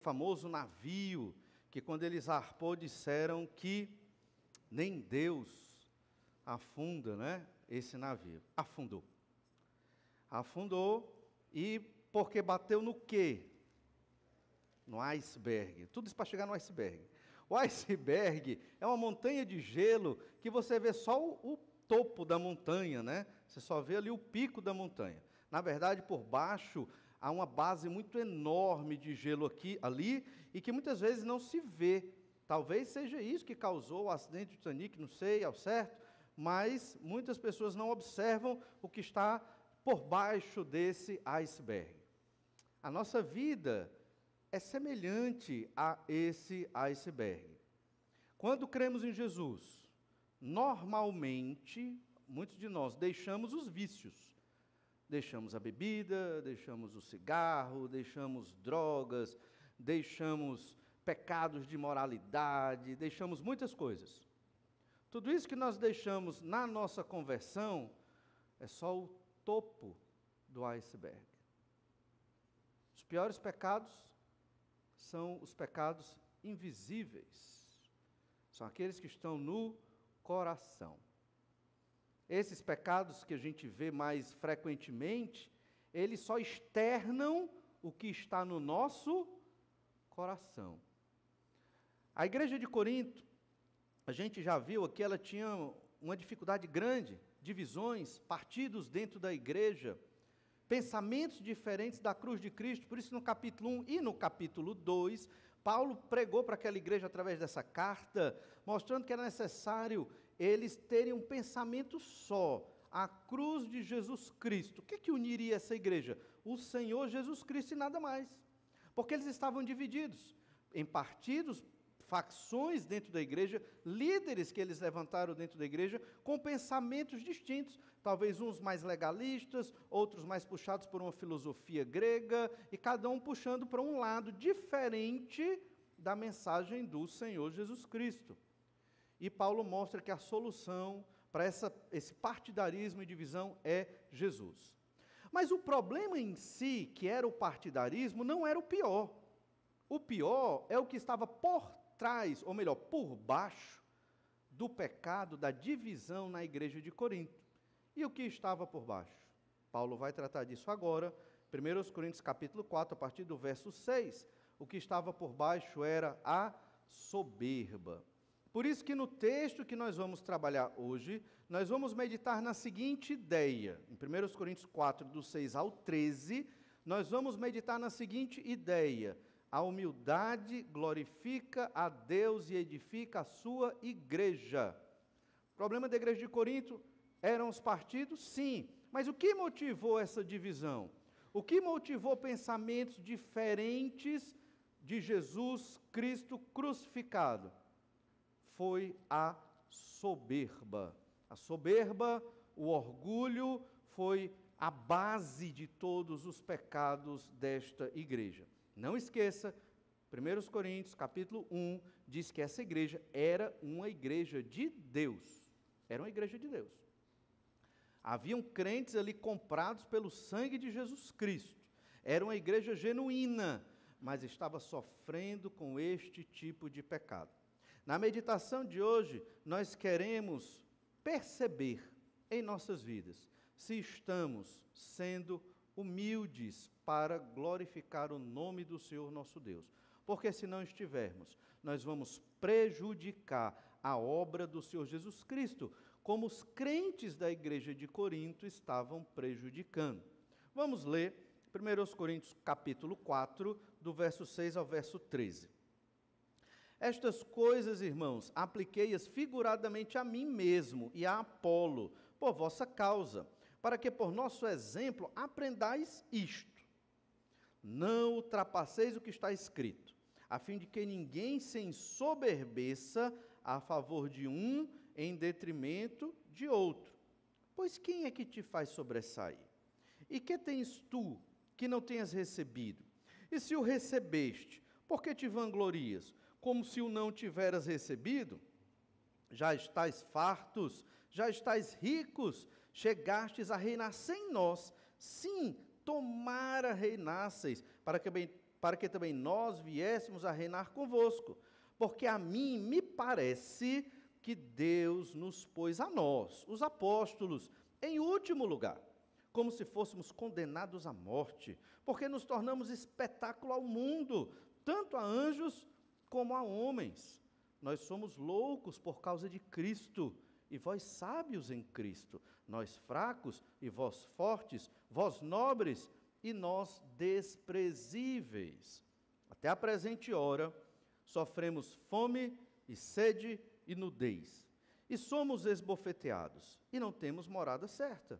famoso navio, que quando ele zarpou disseram que nem Deus afunda, né, esse navio. Afundou. Afundou, e porque bateu no quê? No iceberg. Tudo isso para chegar no iceberg. O iceberg é uma montanha de gelo que você vê só o topo da montanha, né? Você só vê ali o pico da montanha. Na verdade, por baixo, há uma base muito enorme de gelo ali, e que muitas vezes não se vê. Talvez seja isso que causou o acidente do Titanic, não sei ao certo, mas muitas pessoas não observam o que está por baixo desse iceberg. A nossa vida é semelhante a esse iceberg. Quando cremos em Jesus, normalmente, muitos de nós deixamos os vícios. Deixamos a bebida, deixamos o cigarro, deixamos drogas, deixamos pecados de moralidade, deixamos muitas coisas. Tudo isso que nós deixamos na nossa conversão é só o topo do iceberg. Os piores pecados são os pecados invisíveis. São aqueles que estão no coração. Esses pecados que a gente vê mais frequentemente, eles só externam o que está no nosso coração. A igreja de Corinto, a gente já viu aqui, ela tinha uma dificuldade grande, divisões, partidos dentro da igreja, pensamentos diferentes da cruz de Cristo. Por isso, no capítulo 1 e no capítulo 2, Paulo pregou para aquela igreja através dessa carta, mostrando que era necessário eles terem um pensamento só, a cruz de Jesus Cristo. O que uniria essa igreja? O Senhor Jesus Cristo e nada mais. Porque eles estavam divididos em partidos, facções dentro da igreja, líderes que eles levantaram dentro da igreja, com pensamentos distintos, talvez uns mais legalistas, outros mais puxados por uma filosofia grega, e cada um puxando para um lado diferente da mensagem do Senhor Jesus Cristo. E Paulo mostra que a solução para esse partidarismo e divisão é Jesus. Mas o problema em si, que era o partidarismo, não era o pior. O pior é o que estava por trás, ou melhor, por baixo, do pecado, da divisão na igreja de Corinto. E o que estava por baixo? Paulo vai tratar disso agora, 1 Coríntios capítulo 4, a partir do verso 6. O que estava por baixo era a soberba. Por isso que no texto que nós vamos trabalhar hoje, nós vamos meditar na seguinte ideia. Em 1 Coríntios 4, do 6 ao 13, nós vamos meditar na seguinte ideia: a humildade glorifica a Deus e edifica a sua igreja. O problema da igreja de Corinto eram os partidos? Sim. Mas o que motivou essa divisão? O que motivou pensamentos diferentes de Jesus Cristo crucificado? Foi a soberba. A soberba, o orgulho, foi a base de todos os pecados desta igreja. Não esqueça, 1 Coríntios, capítulo 1, diz que essa igreja era uma igreja de Deus. Era uma igreja de Deus. Haviam crentes ali comprados pelo sangue de Jesus Cristo. Era uma igreja genuína, mas estava sofrendo com este tipo de pecado. Na meditação de hoje, nós queremos perceber em nossas vidas se estamos sendo humildes para glorificar o nome do Senhor nosso Deus. Porque se não estivermos, nós vamos prejudicar a obra do Senhor Jesus Cristo, como os crentes da igreja de Corinto estavam prejudicando. Vamos ler 1 Coríntios capítulo 4, do verso 6 ao verso 13. Estas coisas, irmãos, apliquei-as figuradamente a mim mesmo e a Apolo, por vossa causa, para que por nosso exemplo aprendais isto. Não ultrapasseis o que está escrito, a fim de que ninguém se ensoberbeça a favor de um em detrimento de outro. Pois quem é que te faz sobressair? E que tens tu que não tenhas recebido? E se o recebeste, por que te vanglorias? Como se o não tiveras recebido? Já estais fartos, já estais ricos, chegastes a reinar sem nós. Sim, tomara reinasseis, para para que também nós viéssemos a reinar convosco. Porque a mim me parece que Deus nos pôs a nós, os apóstolos, em último lugar, como se fôssemos condenados à morte, porque nos tornamos espetáculo ao mundo, tanto a anjos como a homens. Nós somos loucos por causa de Cristo, e vós sábios em Cristo, nós fracos e vós fortes, vós nobres e nós desprezíveis. Até a presente hora, sofremos fome e sede e nudez, e somos esbofeteados, e não temos morada certa.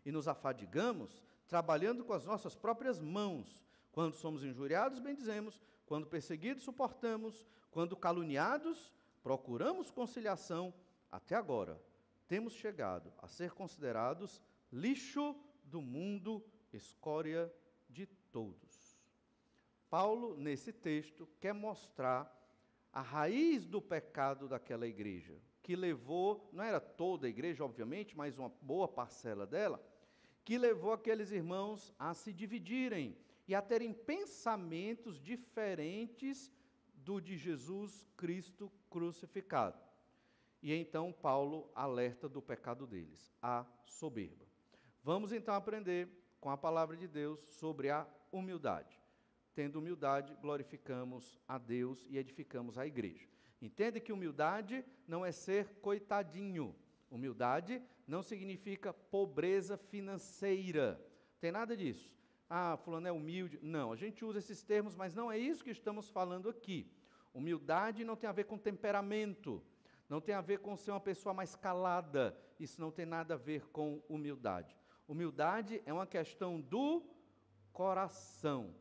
E nos afadigamos, trabalhando com as nossas próprias mãos. Quando somos injuriados, bendizemos. Quando perseguidos, suportamos. Quando caluniados, procuramos conciliação. Até agora, temos chegado a ser considerados lixo do mundo, escória de todos. Paulo, nesse texto, quer mostrar a raiz do pecado daquela igreja, que levou, não era toda a igreja, obviamente, mas uma boa parcela dela, que levou aqueles irmãos a se dividirem e a terem pensamentos diferentes do de Jesus Cristo crucificado. E então Paulo alerta do pecado deles, a soberba. Vamos então aprender com a palavra de Deus sobre a humildade. Tendo humildade, glorificamos a Deus e edificamos a igreja. Entende que humildade não é ser coitadinho. Humildade não significa pobreza financeira. Tem nada disso. Ah, fulano é humilde. Não, a gente usa esses termos, mas não é isso que estamos falando aqui. Humildade não tem a ver com temperamento. Não tem a ver com ser uma pessoa mais calada. Isso não tem nada a ver com humildade. Humildade é uma questão do coração.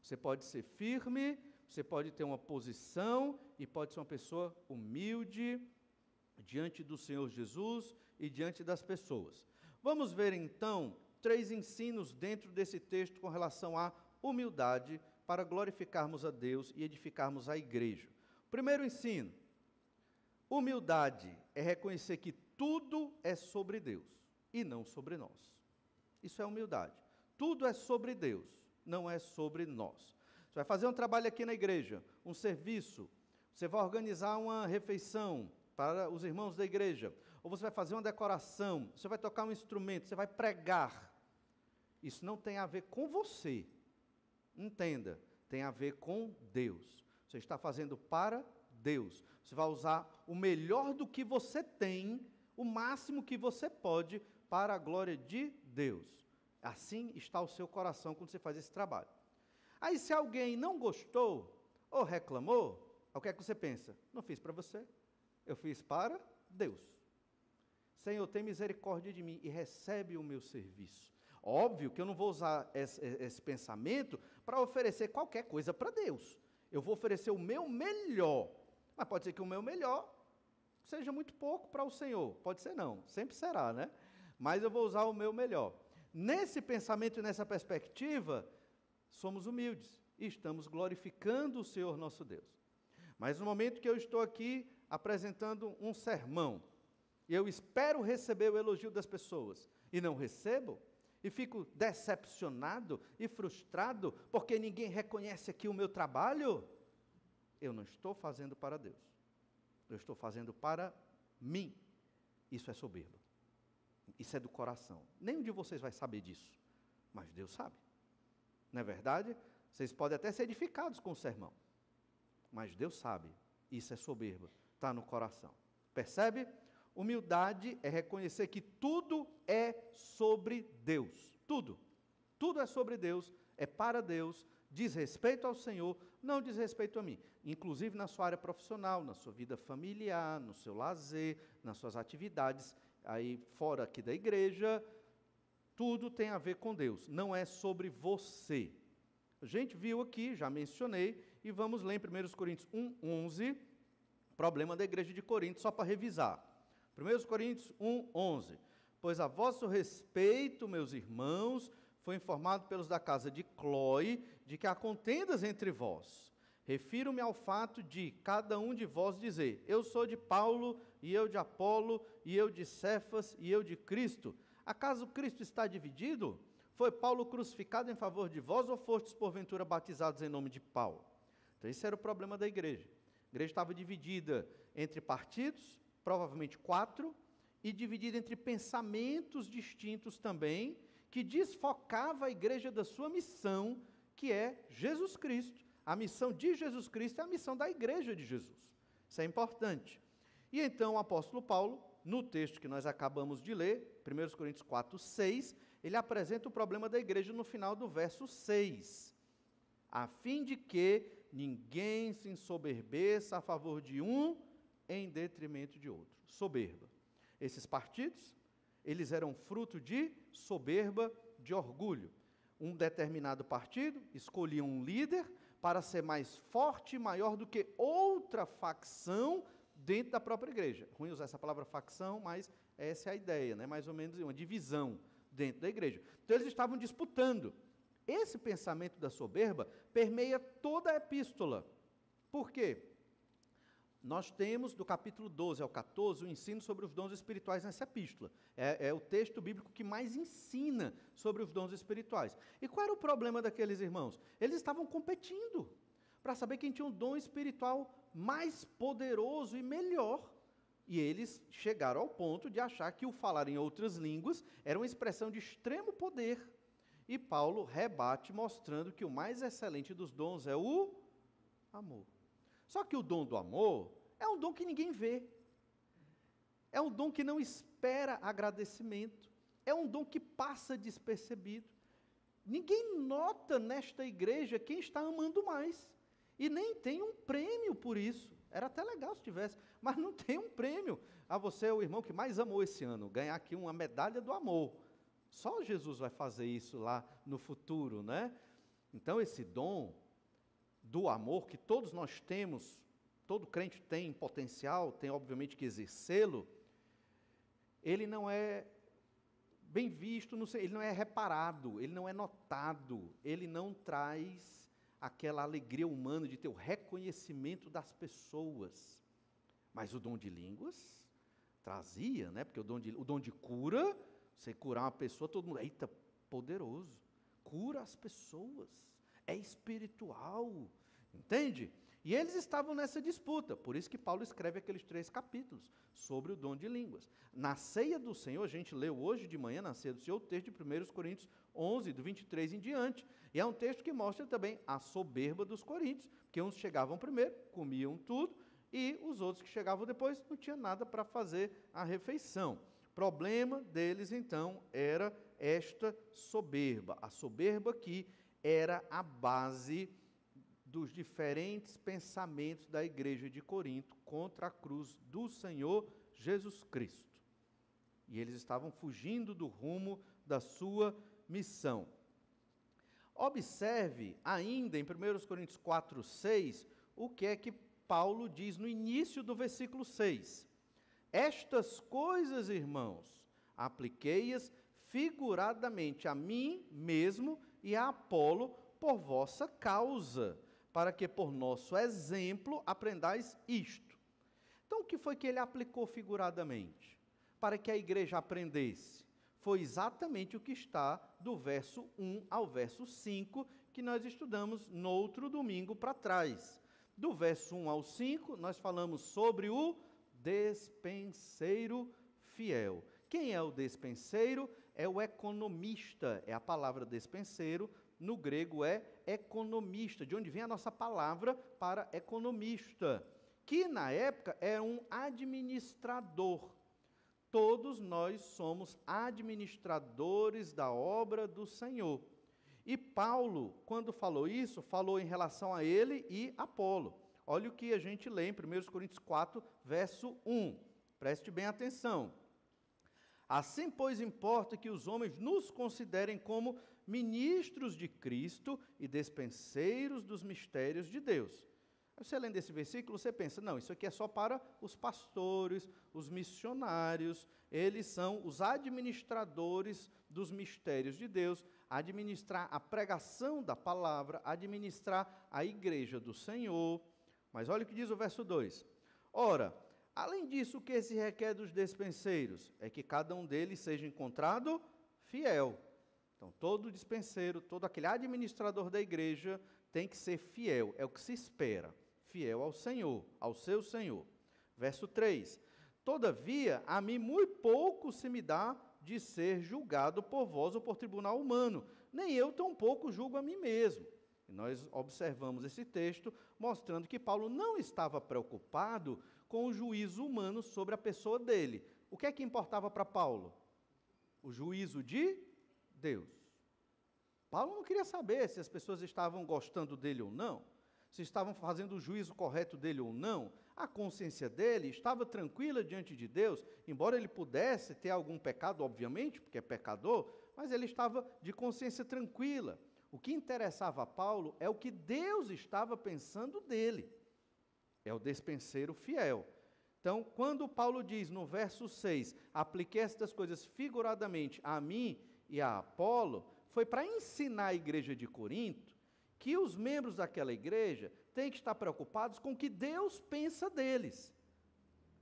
Você pode ser firme, você pode ter uma posição e pode ser uma pessoa humilde diante do Senhor Jesus e diante das pessoas. Vamos ver então 3 ensinos dentro desse texto com relação à humildade para glorificarmos a Deus e edificarmos a igreja. Primeiro ensino: humildade é reconhecer que tudo é sobre Deus e não sobre nós. Isso é humildade. Tudo é sobre Deus, não é sobre nós. Você vai fazer um trabalho aqui na igreja, um serviço, você vai organizar uma refeição para os irmãos da igreja, ou você vai fazer uma decoração, você vai tocar um instrumento, você vai pregar. Isso não tem a ver com você, entenda, tem a ver com Deus. Você está fazendo para Deus. Você vai usar o melhor do que você tem, o máximo que você pode, para a glória de Deus. Assim está o seu coração quando você faz esse trabalho. Aí se alguém não gostou ou reclamou, o que é que você pensa? Não fiz para você, eu fiz para Deus. Senhor, tem misericórdia de mim e recebe o meu serviço. Óbvio que eu não vou usar esse pensamento para oferecer qualquer coisa para Deus. Eu vou oferecer o meu melhor. Mas pode ser que o meu melhor seja muito pouco para o Senhor. Pode ser não, sempre será, né? Mas eu vou usar o meu melhor. Nesse pensamento e nessa perspectiva, somos humildes e estamos glorificando o Senhor nosso Deus. Mas no momento que eu estou aqui apresentando um sermão, e eu espero receber o elogio das pessoas, e não recebo, e fico decepcionado e frustrado, porque ninguém reconhece aqui o meu trabalho, eu não estou fazendo para Deus. Eu estou fazendo para mim. Isso é soberba. Isso é do coração. Nenhum de vocês vai saber disso, mas Deus sabe. Não é verdade? Vocês podem até ser edificados com o sermão, mas Deus sabe. Isso é soberba, está no coração. Percebe? Humildade é reconhecer que tudo é sobre Deus. Tudo. Tudo é sobre Deus, é para Deus, diz respeito ao Senhor, não diz respeito a mim. Inclusive na sua área profissional, na sua vida familiar, no seu lazer, nas suas atividades, aí fora aqui da igreja, tudo tem a ver com Deus, não é sobre você. A gente viu aqui, já mencionei, e vamos ler em 1 Coríntios 1:11, problema da igreja de Corinto, só para revisar. 1 Coríntios 1:11, pois a vosso respeito, meus irmãos, foi informado pelos da casa de Cloe, de que há contendas entre vós. Refiro-me ao fato de cada um de vós dizer, eu sou de Paulo, e eu de Apolo, e eu de Cefas, e eu de Cristo. Acaso Cristo está dividido? Foi Paulo crucificado em favor de vós ou fostes porventura batizados em nome de Paulo? Então esse era o problema da igreja. A igreja estava dividida entre partidos, provavelmente 4, e dividida entre pensamentos distintos também, que desfocava a igreja da sua missão, que é Jesus Cristo. A missão de Jesus Cristo é a missão da igreja de Jesus. Isso é importante. E então o apóstolo Paulo, no texto que nós acabamos de ler, 1 Coríntios 4, 6, ele apresenta o problema da igreja no final do verso 6. A fim de que ninguém se ensoberbeça a favor de um em detrimento de outro. Soberba. Esses partidos, eles eram fruto de soberba, de orgulho. Um determinado partido escolhia um líder para ser mais forte e maior do que outra facção dentro da própria igreja. Ruim usar essa palavra facção, mas essa é a ideia, né? Mais ou menos uma divisão dentro da igreja. Então eles estavam disputando. Esse pensamento da soberba permeia toda a epístola. Por quê? Nós temos, do capítulo 12 ao 14, o ensino sobre os dons espirituais nessa epístola. É o texto bíblico que mais ensina sobre os dons espirituais. E qual era o problema daqueles irmãos? Eles estavam competindo para saber quem tinha um dom espiritual mais poderoso e melhor. E eles chegaram ao ponto de achar que o falar em outras línguas era uma expressão de extremo poder. E Paulo rebate mostrando que o mais excelente dos dons é o amor. Só que o dom do amor é um dom que ninguém vê. É um dom que não espera agradecimento. É um dom que passa despercebido. Ninguém nota nesta igreja quem está amando mais. E nem tem um prêmio por isso. Era até legal se tivesse, mas não tem um prêmio. Você é o irmão que mais amou esse ano, ganhar aqui uma medalha do amor. Só Jesus vai fazer isso lá no futuro, né? Então esse dom do amor que todos nós temos, todo crente tem potencial, tem obviamente que exercê-lo, ele não é bem visto, ele não é reparado, ele não é notado, ele não traz aquela alegria humana de ter o reconhecimento das pessoas. Mas o dom de línguas trazia, né? Porque o dom de cura, você curar uma pessoa, todo mundo, eita, poderoso, cura as pessoas, é espiritual, entende? E eles estavam nessa disputa, por isso que Paulo escreve aqueles 3 capítulos sobre o dom de línguas. Na ceia do Senhor, a gente leu hoje de manhã, na ceia do Senhor, o texto de 1 Coríntios 11, do 23 em diante. E é um texto que mostra também a soberba dos coríntios, porque uns chegavam primeiro, comiam tudo, e os outros que chegavam depois não tinham nada para fazer a refeição. O problema deles, então, era esta soberba. A soberba que era a base dos diferentes pensamentos da igreja de Corinto contra a cruz do Senhor Jesus Cristo. E eles estavam fugindo do rumo da sua missão. Observe ainda em 1 Coríntios 4, 6, o que é que Paulo diz no início do versículo 6. Estas coisas, irmãos, apliquei-as figuradamente a mim mesmo e a Apolo por vossa causa, para que por nosso exemplo aprendais isto. Então, o que foi que ele aplicou figuradamente? Para que a igreja aprendesse. Foi exatamente o que está do verso 1 ao verso 5, que nós estudamos no outro domingo para trás. Do verso 1 ao 5, nós falamos sobre o despenseiro fiel. Quem é o despenseiro? É o economista, é a palavra despenseiro, no grego é economista, de onde vem a nossa palavra para economista, que na época era um administrador. Todos nós somos administradores da obra do Senhor. E Paulo, quando falou isso, falou em relação a ele e Apolo. Olha o que a gente lê em 1 Coríntios 4, verso 1. Preste bem atenção. Assim, pois, importa que os homens nos considerem como ministros de Cristo e despenseiros dos mistérios de Deus. Você lendo esse versículo, você pensa, não, isso aqui é só para os pastores, os missionários, eles são os administradores dos mistérios de Deus, administrar a pregação da palavra, administrar a igreja do Senhor. Mas olha o que diz o verso 2. Ora, além disso, o que se requer dos despenseiros é que cada um deles seja encontrado fiel. Então, todo dispenseiro, todo aquele administrador da igreja tem que ser fiel, é o que se espera, fiel ao Senhor, ao seu Senhor. Verso 3, todavia, a mim muito pouco se me dá de ser julgado por vós ou por tribunal humano, nem eu tampouco julgo a mim mesmo. E nós observamos esse texto mostrando que Paulo não estava preocupado com o juízo humano sobre a pessoa dele. O que é que importava para Paulo? O juízo de Deus. Paulo não queria saber se as pessoas estavam gostando dele ou não, se estavam fazendo o juízo correto dele ou não. A consciência dele estava tranquila diante de Deus, embora ele pudesse ter algum pecado, obviamente, porque é pecador, mas ele estava de consciência tranquila. O que interessava a Paulo é o que Deus estava pensando dele. É o despenseiro fiel. Então, quando Paulo diz no verso 6, apliquei estas coisas figuradamente a mim e a Apolo, foi para ensinar a igreja de Corinto que os membros daquela igreja têm que estar preocupados com o que Deus pensa deles,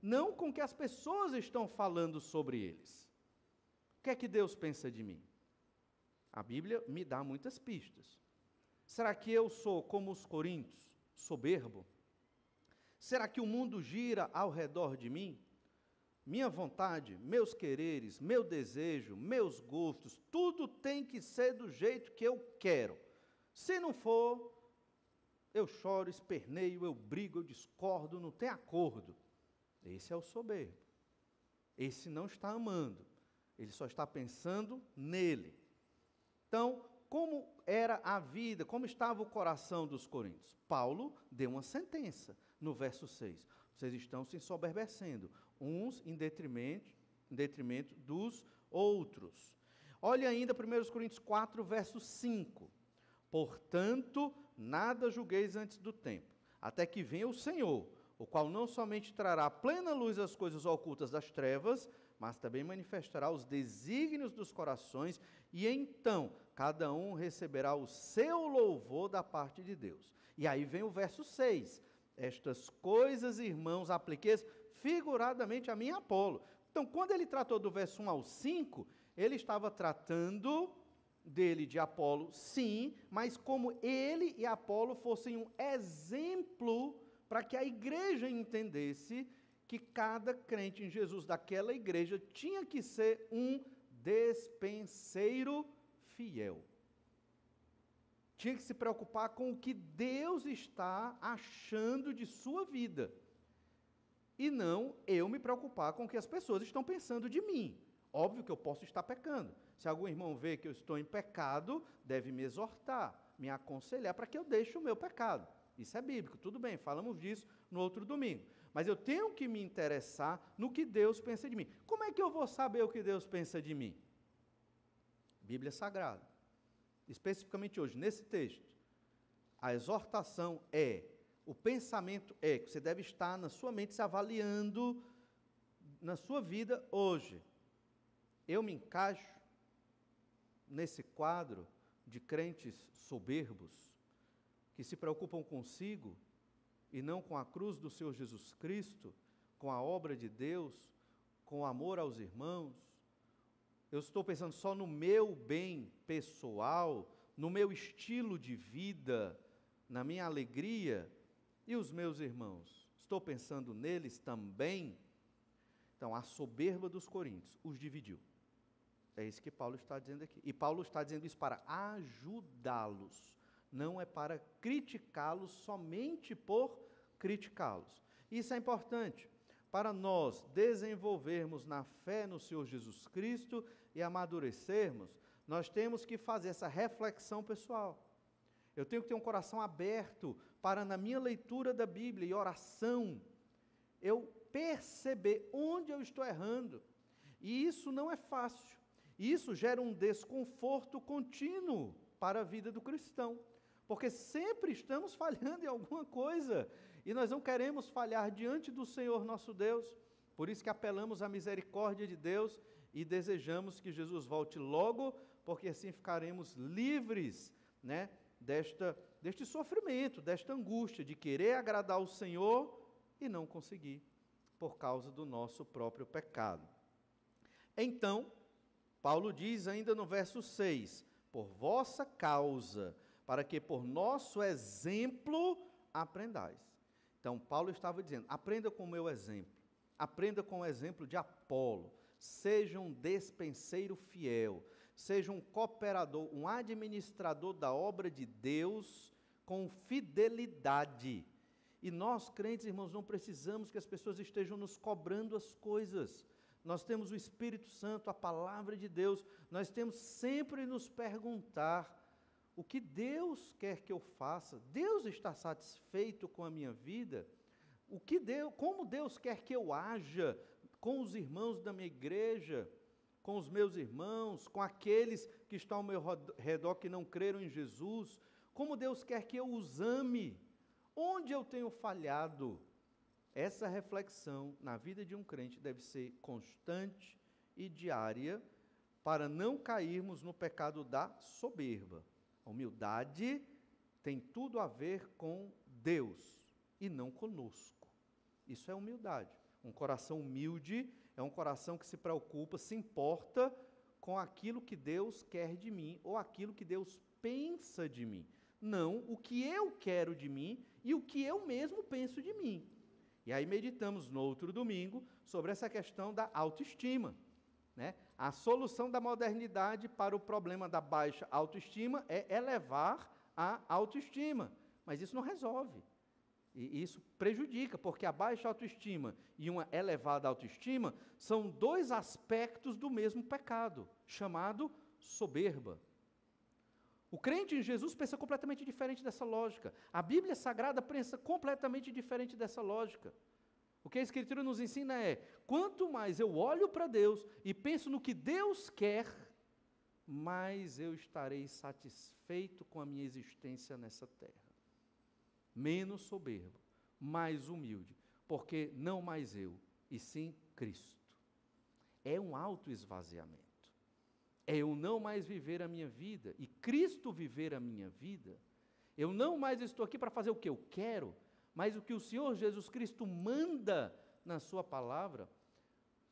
não com o que as pessoas estão falando sobre eles. O que é que Deus pensa de mim? A Bíblia me dá muitas pistas. Será que eu sou como os coríntios, soberbo? Será que o mundo gira ao redor de mim? Minha vontade, meus quereres, meu desejo, meus gostos, tudo tem que ser do jeito que eu quero. Se não for, eu choro, esperneio, eu brigo, eu discordo, não tem acordo. Esse é o soberbo. Esse não está amando. Ele só está pensando nele. Então, como era a vida, como estava o coração dos coríntios? Paulo deu uma sentença no verso 6. Vocês estão se ensoberbecendo, uns em detrimento dos outros. Olhe ainda 1 Coríntios 4, verso 5. Portanto, nada julgueis antes do tempo, até que venha o Senhor, o qual não somente trará plena luz às coisas ocultas das trevas, mas também manifestará os desígnios dos corações, e então cada um receberá o seu louvor da parte de Deus. E aí vem o verso 6. Estas coisas, irmãos, apliqueis figuradamente a mim e a Apolo. Então, quando ele tratou do verso 1 ao 5, ele estava tratando dele, de Apolo, sim, mas como ele e Apolo fossem um exemplo para que a igreja entendesse que cada crente em Jesus daquela igreja tinha que ser um despenseiro fiel. Tinha que se preocupar com o que Deus está achando de sua vida. E não eu me preocupar com o que as pessoas estão pensando de mim. Óbvio que eu posso estar pecando. Se algum irmão vê que eu estou em pecado, deve me exortar, me aconselhar para que eu deixe o meu pecado. Isso é bíblico, tudo bem, falamos disso no outro domingo. Mas eu tenho que me interessar no que Deus pensa de mim. Como é que eu vou saber o que Deus pensa de mim? Bíblia Sagrada. Especificamente hoje, nesse texto, a exortação o pensamento que você deve estar na sua mente se avaliando na sua vida hoje. Eu me encaixo nesse quadro de crentes soberbos, que se preocupam consigo e não com a cruz do Senhor Jesus Cristo, com a obra de Deus, com o amor aos irmãos? Eu estou pensando só no meu bem pessoal, no meu estilo de vida, na minha alegria, e os meus irmãos? Estou pensando neles também? Então, a soberba dos coríntios os dividiu. É isso que Paulo está dizendo aqui. E Paulo está dizendo isso para ajudá-los, não é para criticá-los somente por criticá-los. Isso é importante para nós desenvolvermos na fé no Senhor Jesus Cristo e amadurecermos. Nós temos que fazer essa reflexão pessoal. Eu tenho que ter um coração aberto para, na minha leitura da Bíblia e oração, eu perceber onde eu estou errando. E isso não é fácil. Isso gera um desconforto contínuo para a vida do cristão, porque sempre estamos falhando em alguma coisa, e nós não queremos falhar diante do Senhor nosso Deus. Por isso que apelamos à misericórdia de Deus e desejamos que Jesus volte logo, porque assim ficaremos livres, né, deste sofrimento, desta angústia de querer agradar o Senhor e não conseguir, por causa do nosso próprio pecado. Então, Paulo diz ainda no verso 6, por vossa causa, para que por nosso exemplo aprendais. Então, Paulo estava dizendo, aprenda com o meu exemplo, aprenda com o exemplo de Apolo, seja um despenseiro fiel, seja um cooperador, um administrador da obra de Deus com fidelidade. E nós, crentes, irmãos, não precisamos que as pessoas estejam nos cobrando as coisas. Nós temos o Espírito Santo, a palavra de Deus, nós temos sempre nos perguntar o que Deus quer que eu faça. Deus está satisfeito com a minha vida? Como Deus quer que eu haja com os irmãos da minha igreja, com os meus irmãos, com aqueles que estão ao meu redor que não creram em Jesus? Como Deus quer que eu os ame? Onde eu tenho falhado? Essa reflexão na vida de um crente deve ser constante e diária para não cairmos no pecado da soberba. A humildade tem tudo a ver com Deus e não conosco. Isso é humildade. Um coração humilde é um coração que se preocupa, se importa com aquilo que Deus quer de mim ou aquilo que Deus pensa de mim. Não o que eu quero de mim e o que eu mesmo penso de mim. E aí meditamos no outro domingo sobre essa questão da autoestima, né? A solução da modernidade para o problema da baixa autoestima é elevar a autoestima, mas isso não resolve. E isso prejudica, porque a baixa autoestima e uma elevada autoestima são dois aspectos do mesmo pecado, chamado soberba. O crente em Jesus pensa completamente diferente dessa lógica. A Bíblia Sagrada pensa completamente diferente dessa lógica. O que a Escritura nos ensina é, quanto mais eu olho para Deus e penso no que Deus quer, mais eu estarei satisfeito com a minha existência nessa terra. Menos soberbo, mais humilde, porque não mais eu, e sim Cristo. É um autoesvaziamento. É eu não mais viver a minha vida, e Cristo viver a minha vida. Eu não mais estou aqui para fazer o que eu quero, mas o que o Senhor Jesus Cristo manda na sua palavra.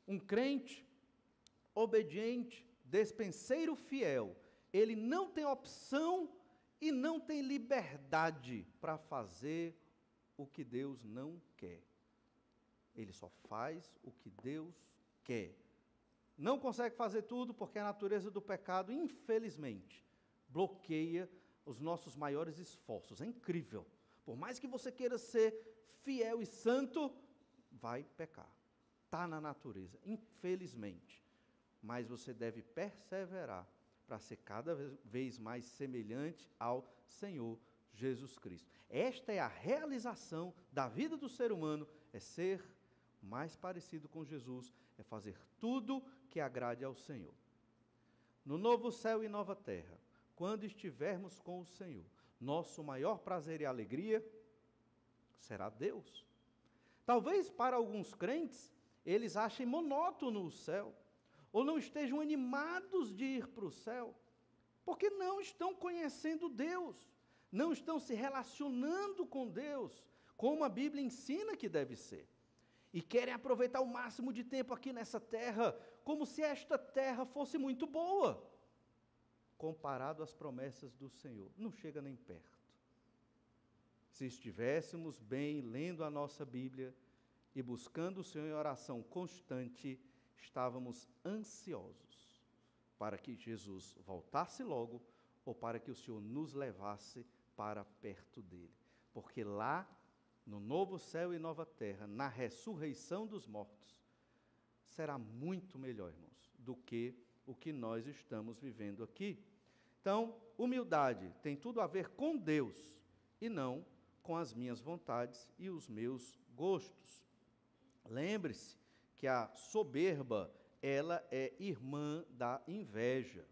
Um crente obediente, despenseiro fiel, ele não tem opção e não tem liberdade para fazer o que Deus não quer. Ele só faz o que Deus quer. Não consegue fazer tudo porque a natureza do pecado, infelizmente, bloqueia os nossos maiores esforços. É incrível. Por mais que você queira ser fiel e santo, vai pecar. Está na natureza, infelizmente. Mas você deve perseverar para ser cada vez mais semelhante ao Senhor Jesus Cristo. Esta é a realização da vida do ser humano, é ser mais parecido com Jesus, é fazer tudo que agrade ao Senhor. No novo céu e nova terra, quando estivermos com o Senhor, nosso maior prazer e alegria será Deus. Talvez para alguns crentes, eles achem monótono o céu, ou não estejam animados de ir para o céu, porque não estão conhecendo Deus, não estão se relacionando com Deus, como a Bíblia ensina que deve ser. E querem aproveitar o máximo de tempo aqui nessa terra, como se esta terra fosse muito boa, comparado às promessas do Senhor. Não chega nem perto. Se estivéssemos bem lendo a nossa Bíblia e buscando o Senhor em oração constante, estávamos ansiosos para que Jesus voltasse logo ou para que o Senhor nos levasse para perto dele. Porque lá, no novo céu e nova terra, na ressurreição dos mortos, será muito melhor, irmãos, do que o que nós estamos vivendo aqui. Então, humildade tem tudo a ver com Deus e não com as minhas vontades e os meus gostos. Lembre-se que a soberba, ela é irmã da inveja.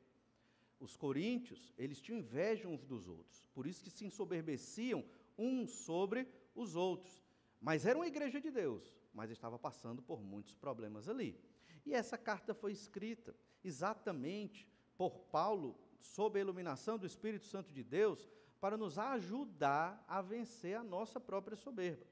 Os coríntios, eles tinham inveja uns dos outros, por isso que se ensoberbeciam uns sobre os outros. Mas era uma igreja de Deus, mas estava passando por muitos problemas ali. E essa carta foi escrita exatamente por Paulo, sob a iluminação do Espírito Santo de Deus, para nos ajudar a vencer a nossa própria soberba.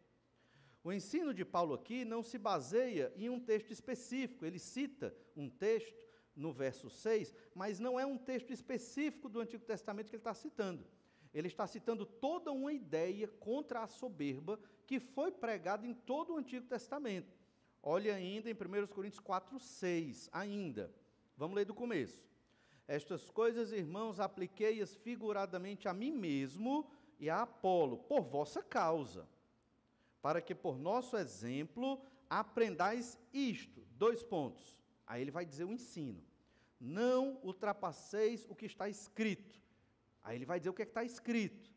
O ensino de Paulo aqui não se baseia em um texto específico, ele cita um texto, no verso 6, mas não é um texto específico do Antigo Testamento que ele está citando. Ele está citando toda uma ideia contra a soberba que foi pregada em todo o Antigo Testamento. Olha ainda em 1 Coríntios 4, 6, ainda. Vamos ler do começo. Estas coisas, irmãos, apliquei-as figuradamente a mim mesmo e a Apolo, por vossa causa, para que por nosso exemplo aprendais isto. 2 pontos. Aí ele vai dizer o ensino. Não ultrapasseis o que está escrito. Aí ele vai dizer o que está escrito.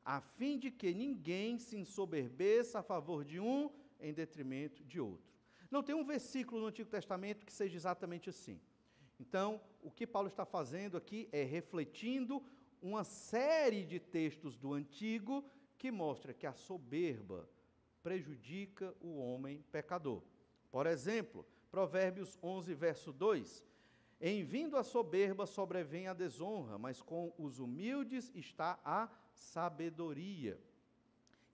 A fim de que ninguém se ensoberbeça a favor de um em detrimento de outro. Não tem um versículo no Antigo Testamento que seja exatamente assim. Então, o que Paulo está fazendo aqui é refletindo uma série de textos do Antigo que mostra que a soberba prejudica o homem pecador. Por exemplo, Provérbios 11, verso 2. Em vindo a soberba sobrevém a desonra, mas com os humildes está a sabedoria.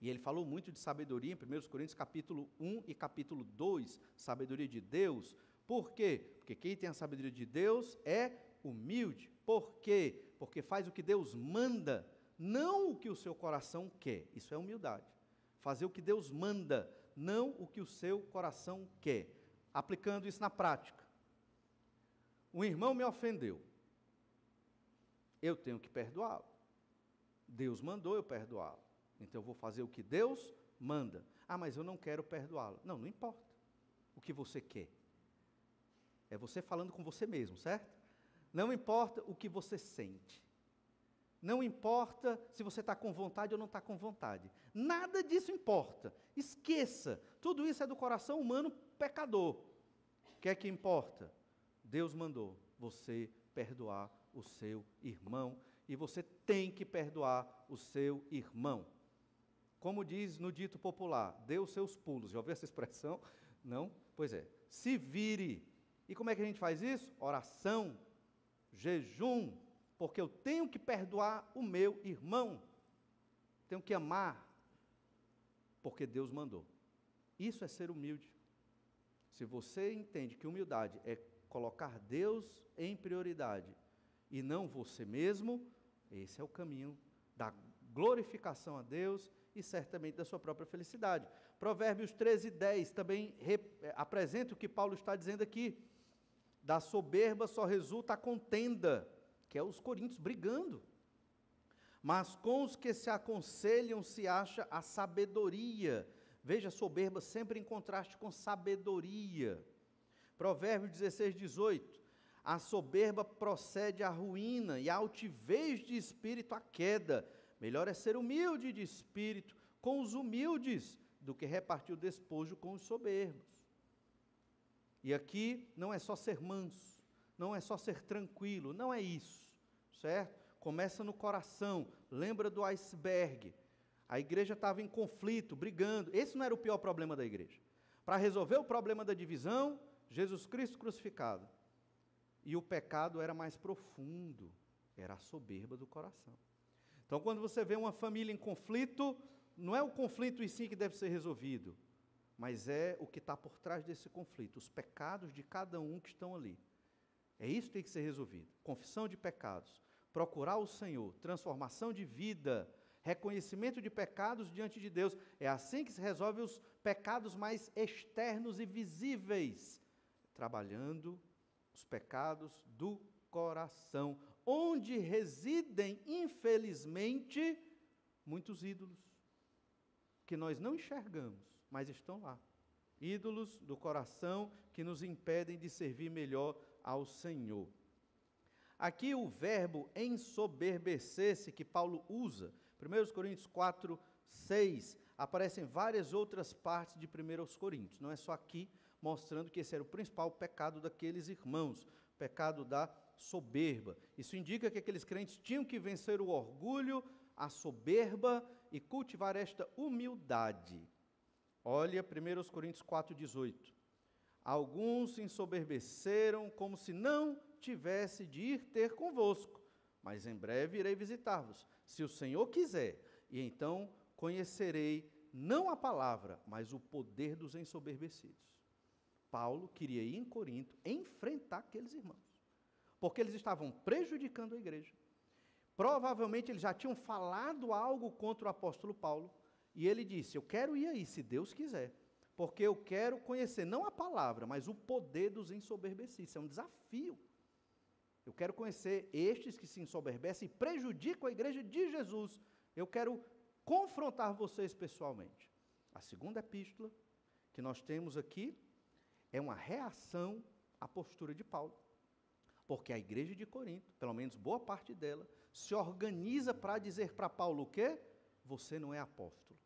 E ele falou muito de sabedoria em 1 Coríntios capítulo 1 e capítulo 2, sabedoria de Deus. Por quê? Porque quem tem a sabedoria de Deus é humilde. Por quê? Porque faz o que Deus manda, não o que o seu coração quer. Isso é humildade. Fazer o que Deus manda, não o que o seu coração quer. Aplicando isso na prática. Um irmão me ofendeu. Eu tenho que perdoá-lo. Deus mandou eu perdoá-lo. Então eu vou fazer o que Deus manda. Ah, mas eu não quero perdoá-lo. Não, não importa o que você quer. É você falando com você mesmo, certo? Não importa o que você sente. Não importa se você está com vontade ou não está com vontade. Nada disso importa. Esqueça. Tudo isso é do coração humano pecador. O que é que importa? Deus mandou você perdoar o seu irmão. E você tem que perdoar o seu irmão. Como diz no dito popular, dê os seus pulos. Já ouviu essa expressão? Não? Pois é. Se vire. E como é que a gente faz isso? Oração, jejum, porque eu tenho que perdoar o meu irmão. Tenho que amar, porque Deus mandou. Isso é ser humilde. Se você entende que humildade é colocar Deus em prioridade e não você mesmo, esse é o caminho da glorificação a Deus e certamente da sua própria felicidade. Provérbios 13, 10 também apresenta o que Paulo está dizendo aqui. Da soberba só resulta a contenda, que é os coríntios brigando. Mas com os que se aconselham se acha a sabedoria. Veja, soberba sempre em contraste com sabedoria. Provérbios 16, 18. A soberba procede à ruína e a altivez de espírito à queda. Melhor é ser humilde de espírito com os humildes do que repartir o despojo com os soberbos. E aqui não é só ser manso, não é só ser tranquilo, não é isso, certo? Começa no coração, lembra do iceberg. A igreja estava em conflito, brigando. Esse não era o pior problema da igreja. Para resolver o problema da divisão, Jesus Cristo crucificado. E o pecado era mais profundo, era a soberba do coração. Então, quando você vê uma família em conflito, não é o conflito em si que deve ser resolvido, mas é o que está por trás desse conflito, os pecados de cada um que estão ali. É isso que tem que ser resolvido. Confissão de pecados, procurar o Senhor, transformação de vida, reconhecimento de pecados diante de Deus. É assim que se resolve os pecados mais externos e visíveis, trabalhando os pecados do coração, onde residem, infelizmente, muitos ídolos, que nós não enxergamos, mas estão lá. Ídolos do coração que nos impedem de servir melhor ao Senhor. Aqui o verbo ensoberbecer-se que Paulo usa, 1 Coríntios 4, 6, aparecem várias outras partes de 1 Coríntios, não é só aqui, mostrando que esse era o principal pecado daqueles irmãos, o pecado da soberba. Isso indica que aqueles crentes tinham que vencer o orgulho, a soberba e cultivar esta humildade. Olha 1 Coríntios 4, 18. Alguns se ensoberbeceram como se não tivesse de ir ter convosco, mas em breve irei visitar-vos, se o Senhor quiser, e então conhecerei não a palavra, mas o poder dos ensoberbecidos. Paulo queria ir em Corinto enfrentar aqueles irmãos. porque eles estavam prejudicando a igreja. Provavelmente eles já tinham falado algo contra o apóstolo Paulo, e ele disse, eu quero ir aí, se Deus quiser, porque eu quero conhecer, não a palavra, mas o poder dos ensoberbecidos. Isso é um desafio. Eu quero conhecer estes que se ensoberbecem e prejudicam a igreja de Jesus. Eu quero confrontar vocês pessoalmente. A segunda epístola que nós temos aqui é uma reação à postura de Paulo. Porque a igreja de Corinto, pelo menos boa parte dela, se organiza para dizer para Paulo o quê? Você não é apóstolo.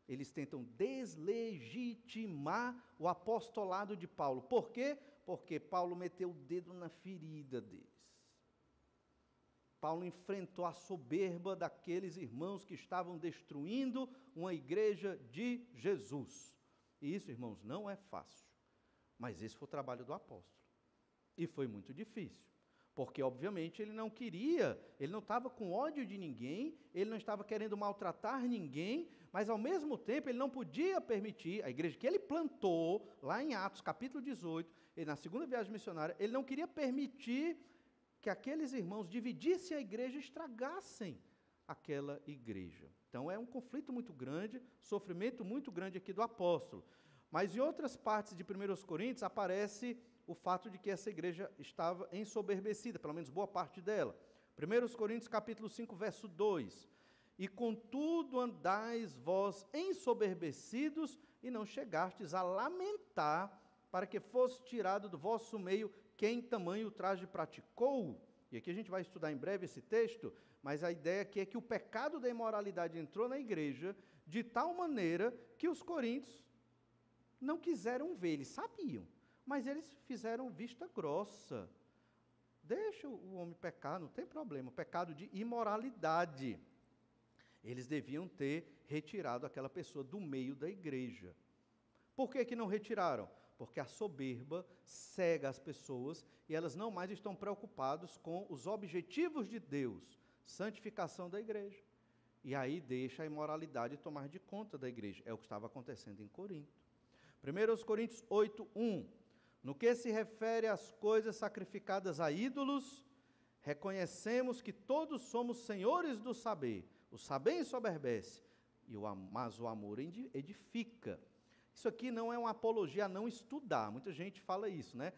Eles tentam deslegitimar o apostolado de Paulo. Por quê? Porque Paulo meteu o dedo na ferida deles. Paulo enfrentou a soberba daqueles irmãos que estavam destruindo uma igreja de Jesus. E isso, irmãos, não é fácil. Mas esse foi o trabalho do apóstolo. E foi muito difícil. Porque, obviamente, ele não queria, ele não estava com ódio de ninguém, ele não estava querendo maltratar ninguém, mas, ao mesmo tempo, ele não podia permitir, a igreja que ele plantou, lá em Atos, capítulo 18, na segunda viagem missionária, ele não queria permitir que aqueles irmãos dividissem a igreja e estragassem aquela igreja. Então, é um conflito muito grande, sofrimento muito grande aqui do apóstolo. Mas, em outras partes de 1 Coríntios, aparece o fato de que essa igreja estava ensoberbecida, pelo menos boa parte dela. 1 Coríntios capítulo 5, verso 2. E contudo andais vós ensoberbecidos, e não chegastes a lamentar, para que fosse tirado do vosso meio quem tamanho ultraje praticou. E aqui a gente vai estudar em breve esse texto, mas a ideia aqui é que o pecado da imoralidade entrou na igreja, de tal maneira que os coríntios não quiseram ver, eles sabiam, mas eles fizeram vista grossa. Deixa o homem pecar, não tem problema. Pecado de imoralidade. Eles deviam ter retirado aquela pessoa do meio da igreja. Por que que não retiraram? Porque a soberba cega as pessoas e elas não mais estão preocupadas com os objetivos de Deus, santificação da igreja. E aí deixa a imoralidade tomar de conta da igreja. É o que estava acontecendo em Corinto. 1 Coríntios 8, 1. No que se refere às coisas sacrificadas a ídolos, reconhecemos que todos somos senhores do saber. O saber ensoberbece, mas o amor edifica. Isso aqui não é uma apologia a não estudar. Muita gente fala isso, né?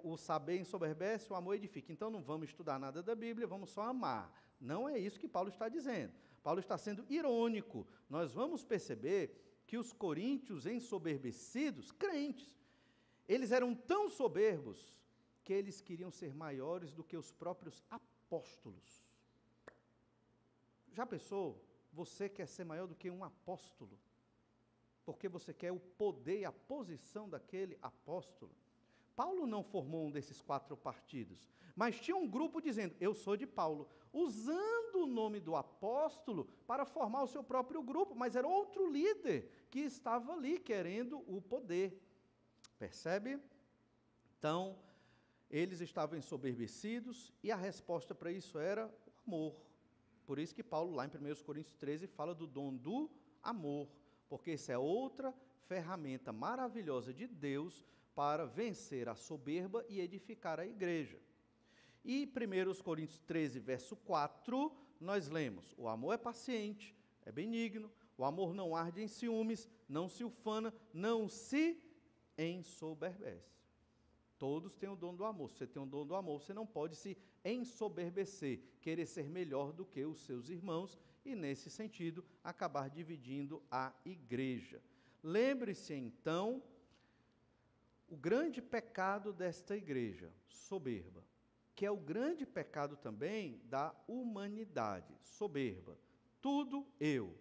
O saber ensoberbece, o amor edifica. Então não vamos estudar nada da Bíblia, vamos só amar. Não é isso que Paulo está dizendo. Paulo está sendo irônico. Nós vamos perceber que os coríntios ensoberbecidos, crentes, eles eram tão soberbos que eles queriam ser maiores do que os próprios apóstolos. Já pensou? Você quer ser maior do que um apóstolo? Porque você quer o poder e a posição daquele apóstolo. Paulo não formou um desses 4 partidos, mas tinha um grupo dizendo, eu sou de Paulo, usando o nome do apóstolo para formar o seu próprio grupo, mas era outro líder que estava ali querendo o poder. Percebe? Então, eles estavam ensoberbecidos e a resposta para isso era o amor. Por isso que Paulo, lá em 1 Coríntios 13, fala do dom do amor, porque isso é outra ferramenta maravilhosa de Deus para vencer a soberba e edificar a igreja. E 1 Coríntios 13, verso 4, nós lemos, o amor é paciente, é benigno, o amor não arde em ciúmes, não se ufana, não se ensoberbece. Todos têm o dom do amor. Se você tem o dom do amor, você não pode se ensoberbecer, querer ser melhor do que os seus irmãos e, nesse sentido, acabar dividindo a igreja. Lembre-se, então, o grande pecado desta igreja, soberba, que é o grande pecado também da humanidade, soberba. Tudo eu,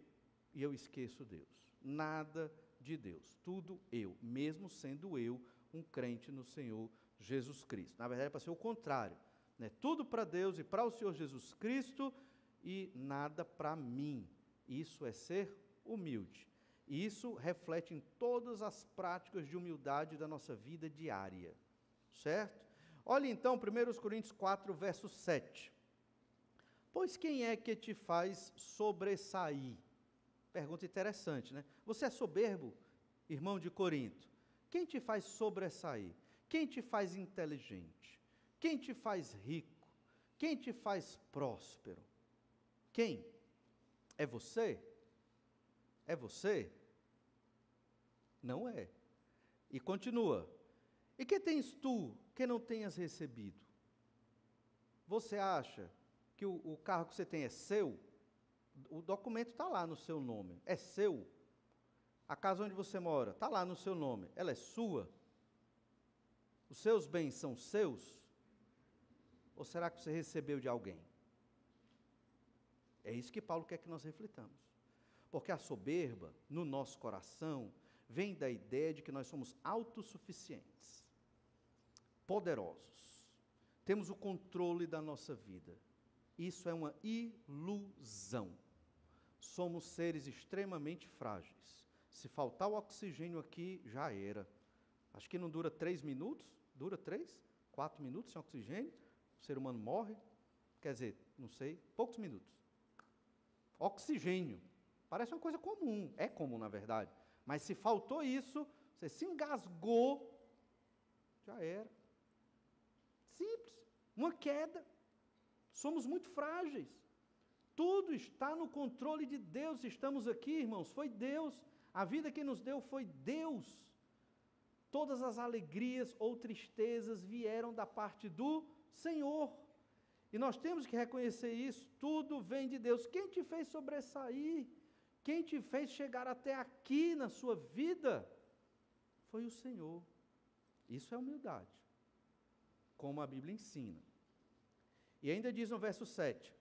e eu esqueço Deus. Nada de Deus, tudo eu, mesmo sendo eu um crente no Senhor Jesus Cristo. Na verdade, é para ser o contrário, né? Tudo para Deus e para o Senhor Jesus Cristo e nada para mim. Isso é ser humilde. E isso reflete em todas as práticas de humildade da nossa vida diária, certo? Olha então 1 Coríntios 4, verso 7. Pois quem é que te faz sobressair? Pergunta interessante, né? Você é soberbo, irmão de Corinto? Quem te faz sobressair? Quem te faz inteligente? Quem te faz rico? Quem te faz próspero? Quem? É você? É você? Não é. E continua. E que tens tu que não tenhas recebido? Você acha que o carro que você tem é seu? O documento está lá no seu nome. É seu? A casa onde você mora está lá no seu nome. Ela é sua? Os seus bens são seus? Ou será que você recebeu de alguém? É isso que Paulo quer que nós reflitamos. Porque a soberba, no nosso coração, vem da ideia de que nós somos autossuficientes, poderosos, temos o controle da nossa vida. Isso é uma ilusão. Somos seres extremamente frágeis. Se faltar o oxigênio aqui, já era. Acho que não dura 3 minutos, dura 3, 4 minutos sem oxigênio, o ser humano morre. Quer dizer, não sei, poucos minutos. Oxigênio. Parece uma coisa comum, é comum na verdade. Mas se faltou isso, você se engasgou, já era. Simples, uma queda. Somos muito frágeis. Tudo está no controle de Deus. Estamos aqui, irmãos, foi Deus. A vida que nos deu foi Deus. Todas as alegrias ou tristezas vieram da parte do Senhor. E nós temos que reconhecer isso. Tudo vem de Deus. Quem te fez sobressair? Quem te fez chegar até aqui na sua vida? Foi o Senhor. Isso é humildade, como a Bíblia ensina. E ainda diz no verso 7,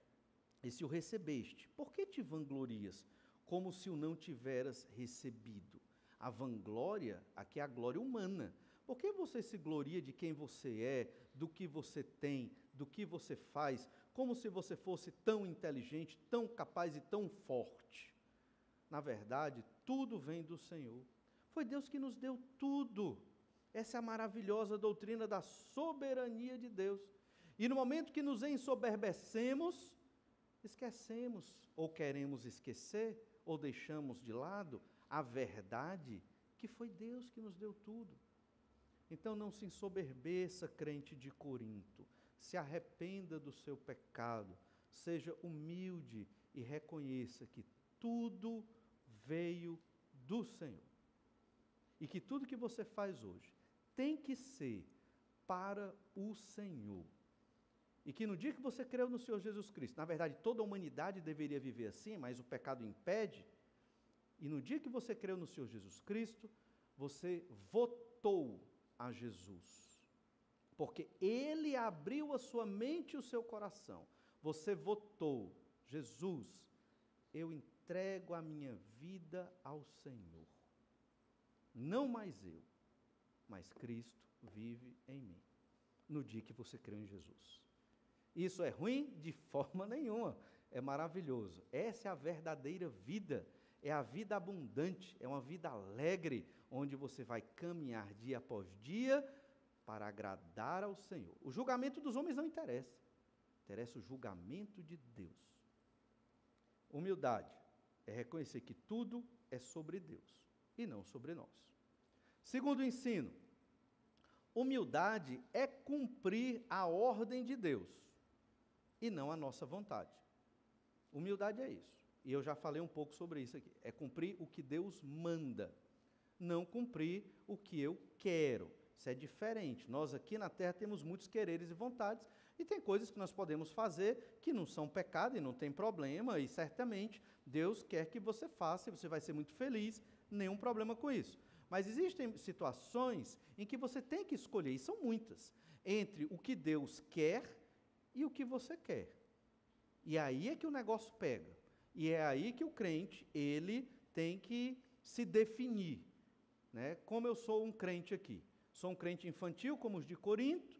e se o recebeste, por que te vanglorias, como se o não tiveras recebido? A vanglória, aqui é a glória humana. Por que você se gloria de quem você é, do que você tem, do que você faz, como se você fosse tão inteligente, tão capaz e tão forte? Na verdade, tudo vem do Senhor. Foi Deus que nos deu tudo. Essa é a maravilhosa doutrina da soberania de Deus. E no momento que nos ensoberbecemos, esquecemos, ou queremos esquecer, ou deixamos de lado a verdade que foi Deus que nos deu tudo. Então não se ensoberbeça, crente de Corinto. Se arrependa do seu pecado. Seja humilde e reconheça que tudo veio do Senhor. E que tudo que você faz hoje tem que ser para o Senhor. E que no dia que você creu no Senhor Jesus Cristo, na verdade toda a humanidade deveria viver assim, mas o pecado impede. E no dia que você creu no Senhor Jesus Cristo, você votou a Jesus. Porque Ele abriu a sua mente e o seu coração. Você votou, Jesus, eu entrego a minha vida ao Senhor. Não mais eu, mas Cristo vive em mim. No dia que você creu em Jesus. Isso é ruim? De forma nenhuma. É maravilhoso. Essa é a verdadeira vida. É a vida abundante. É uma vida alegre, onde você vai caminhar dia após dia para agradar ao Senhor. O julgamento dos homens não interessa. Interessa o julgamento de Deus. Humildade é reconhecer que tudo é sobre Deus e não sobre nós. Segundo ensino, humildade é cumprir a ordem de Deus e não a nossa vontade. Humildade é isso. E eu já falei um pouco sobre isso aqui. É cumprir o que Deus manda, não cumprir o que eu quero. Isso é diferente. Nós aqui na terra temos muitos quereres e vontades, e tem coisas que nós podemos fazer que não são pecado e não tem problema, e certamente Deus quer que você faça, e você vai ser muito feliz, nenhum problema com isso. Mas existem situações em que você tem que escolher, e são muitas, entre o que Deus quer e o que você quer. E aí é que o negócio pega. E é aí que o crente, ele tem que se definir, né? Como eu sou um crente aqui? Sou um crente infantil, como os de Corinto,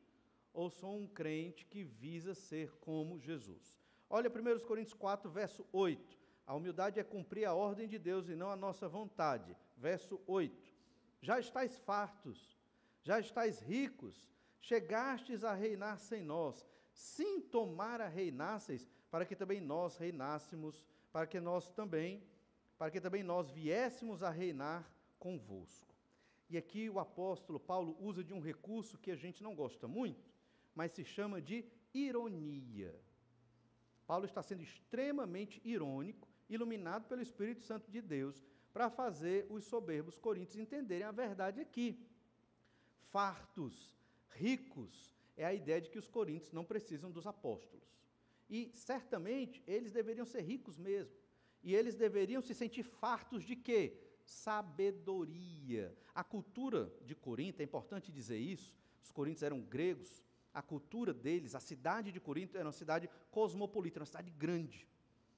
ou sou um crente que visa ser como Jesus? Olha 1 Coríntios 4, verso 8. A humildade é cumprir a ordem de Deus e não a nossa vontade. Verso 8. Já estáis fartos, já estáis ricos, chegastes a reinar sem nós. Sim, tomara reinasseis, para que também nós reinássemos, para que também nós viéssemos a reinar convosco. E aqui o apóstolo Paulo usa de um recurso que a gente não gosta muito, mas se chama de ironia. Paulo está sendo extremamente irônico, iluminado pelo Espírito Santo de Deus, para fazer os soberbos coríntios entenderem a verdade aqui. Fartos, ricos, é a ideia de que os coríntios não precisam dos apóstolos. E, certamente, eles deveriam ser ricos mesmo. E eles deveriam se sentir fartos de quê? Sabedoria. A cultura de Corinto, é importante dizer isso, os coríntios eram gregos, a cultura deles, a cidade de Corinto era uma cidade cosmopolita, uma cidade grande.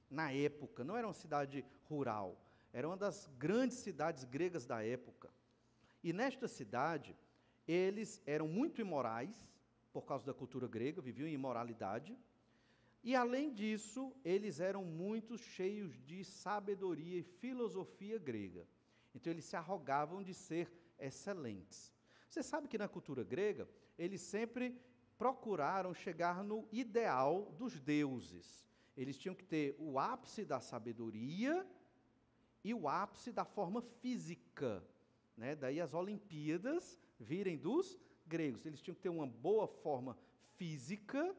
Na época, não era uma cidade rural, era uma das grandes cidades gregas da época. E nesta cidade, eles eram muito imorais, por causa da cultura grega, viviam em imoralidade, e além disso, eles eram muito cheios de sabedoria e filosofia grega. Então, eles se arrogavam de ser excelentes. Você sabe que na cultura grega, eles sempre procuraram chegar no ideal dos deuses. Eles tinham que ter o ápice da sabedoria e o ápice da forma física, né? Daí as Olimpíadas virem dos gregos. Eles tinham que ter uma boa forma física.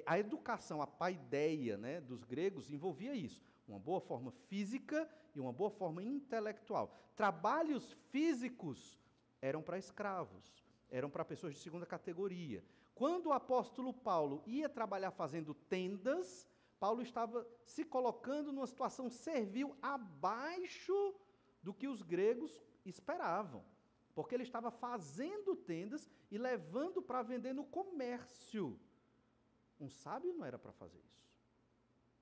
A educação, a paideia, né, dos gregos envolvia isso, uma boa forma física e uma boa forma intelectual. Trabalhos físicos eram para escravos, eram para pessoas de segunda categoria. Quando o apóstolo Paulo ia trabalhar fazendo tendas, Paulo estava se colocando numa situação servil abaixo do que os gregos esperavam, porque ele estava fazendo tendas e levando para vender no comércio. Um sábio não era para fazer isso.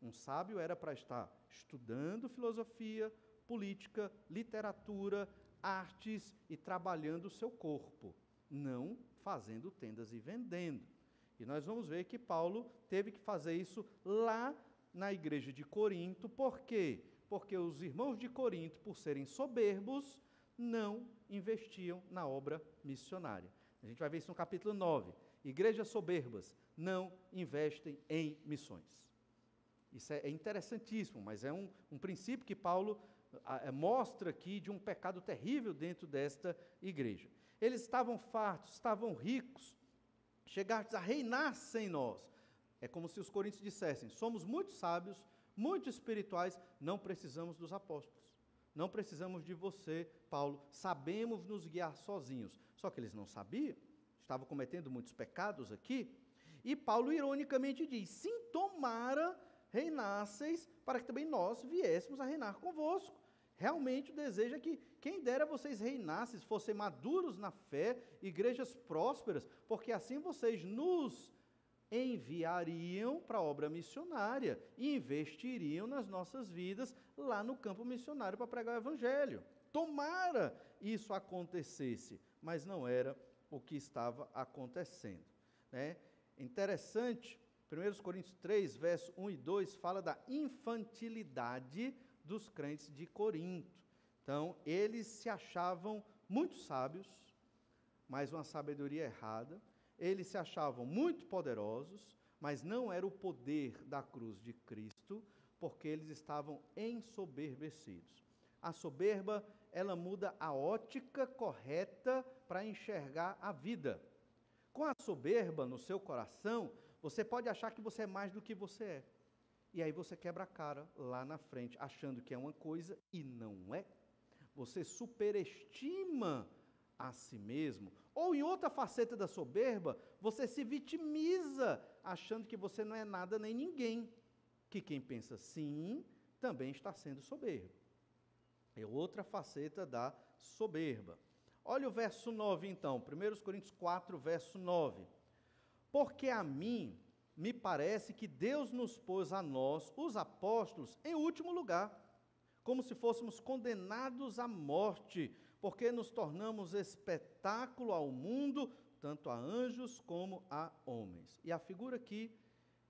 Um sábio era para estar estudando filosofia, política, literatura, artes e trabalhando o seu corpo, não fazendo tendas e vendendo. E nós vamos ver que Paulo teve que fazer isso lá na igreja de Corinto. Por quê? Porque os irmãos de Corinto, por serem soberbos, não investiam na obra missionária. A gente vai ver isso no capítulo 9. Igrejas soberbas não investem em missões. Isso é interessantíssimo, mas é um princípio que Paulo mostra aqui de um pecado terrível dentro desta igreja. Eles estavam fartos, estavam ricos, chegastes a reinar sem nós. É como se os coríntios dissessem, somos muito sábios, muito espirituais, não precisamos dos apóstolos. Não precisamos de você, Paulo, sabemos nos guiar sozinhos. Só que eles não sabiam, estavam cometendo muitos pecados aqui. E Paulo ironicamente diz, sim, tomara reinasseis, para que também nós viéssemos a reinar convosco. Realmente o desejo é que, quem dera vocês reinassem, fossem maduros na fé, igrejas prósperas, porque assim vocês nos enviariam para a obra missionária e investiriam nas nossas vidas lá no campo missionário para pregar o evangelho. Tomara isso acontecesse, mas não era o que estava acontecendo, né? Interessante, 1 Coríntios 3, verso 1 e 2, fala da infantilidade dos crentes de Corinto. Então, eles se achavam muito sábios, mas uma sabedoria errada. Eles se achavam muito poderosos, mas não era o poder da cruz de Cristo, porque eles estavam ensoberbecidos. A soberba, ela muda a ótica correta para enxergar a vida. Com a soberba no seu coração, você pode achar que você é mais do que você é. E aí você quebra a cara lá na frente, achando que é uma coisa e não é. Você superestima a si mesmo. Ou em outra faceta da soberba, você se vitimiza, achando que você não é nada nem ninguém. Que quem pensa sim, também está sendo soberbo. É outra faceta da soberba. Olha o verso 9 então, 1 Coríntios 4, verso 9. Porque a mim me parece que Deus nos pôs a nós, os apóstolos, em último lugar, como se fôssemos condenados à morte, porque nos tornamos espetáculo ao mundo, tanto a anjos como a homens. E a figura aqui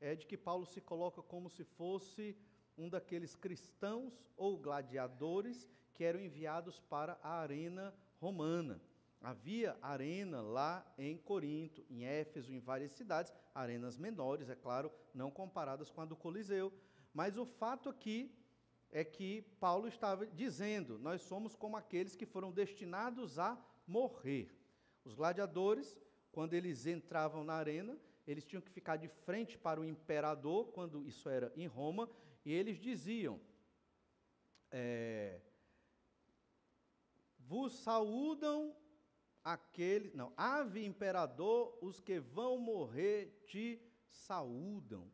é de que Paulo se coloca como se fosse um daqueles cristãos ou gladiadores que eram enviados para a arena romana. Havia arena lá em Corinto, em Éfeso, em várias cidades, arenas menores, é claro, não comparadas com a do Coliseu. Mas o fato aqui é que Paulo estava dizendo, nós somos como aqueles que foram destinados a morrer. Os gladiadores, quando eles entravam na arena, eles tinham que ficar de frente para o imperador, quando isso era em Roma, e eles diziam, vos saúdam aqueles, não, ave imperador, os que vão morrer te saúdam.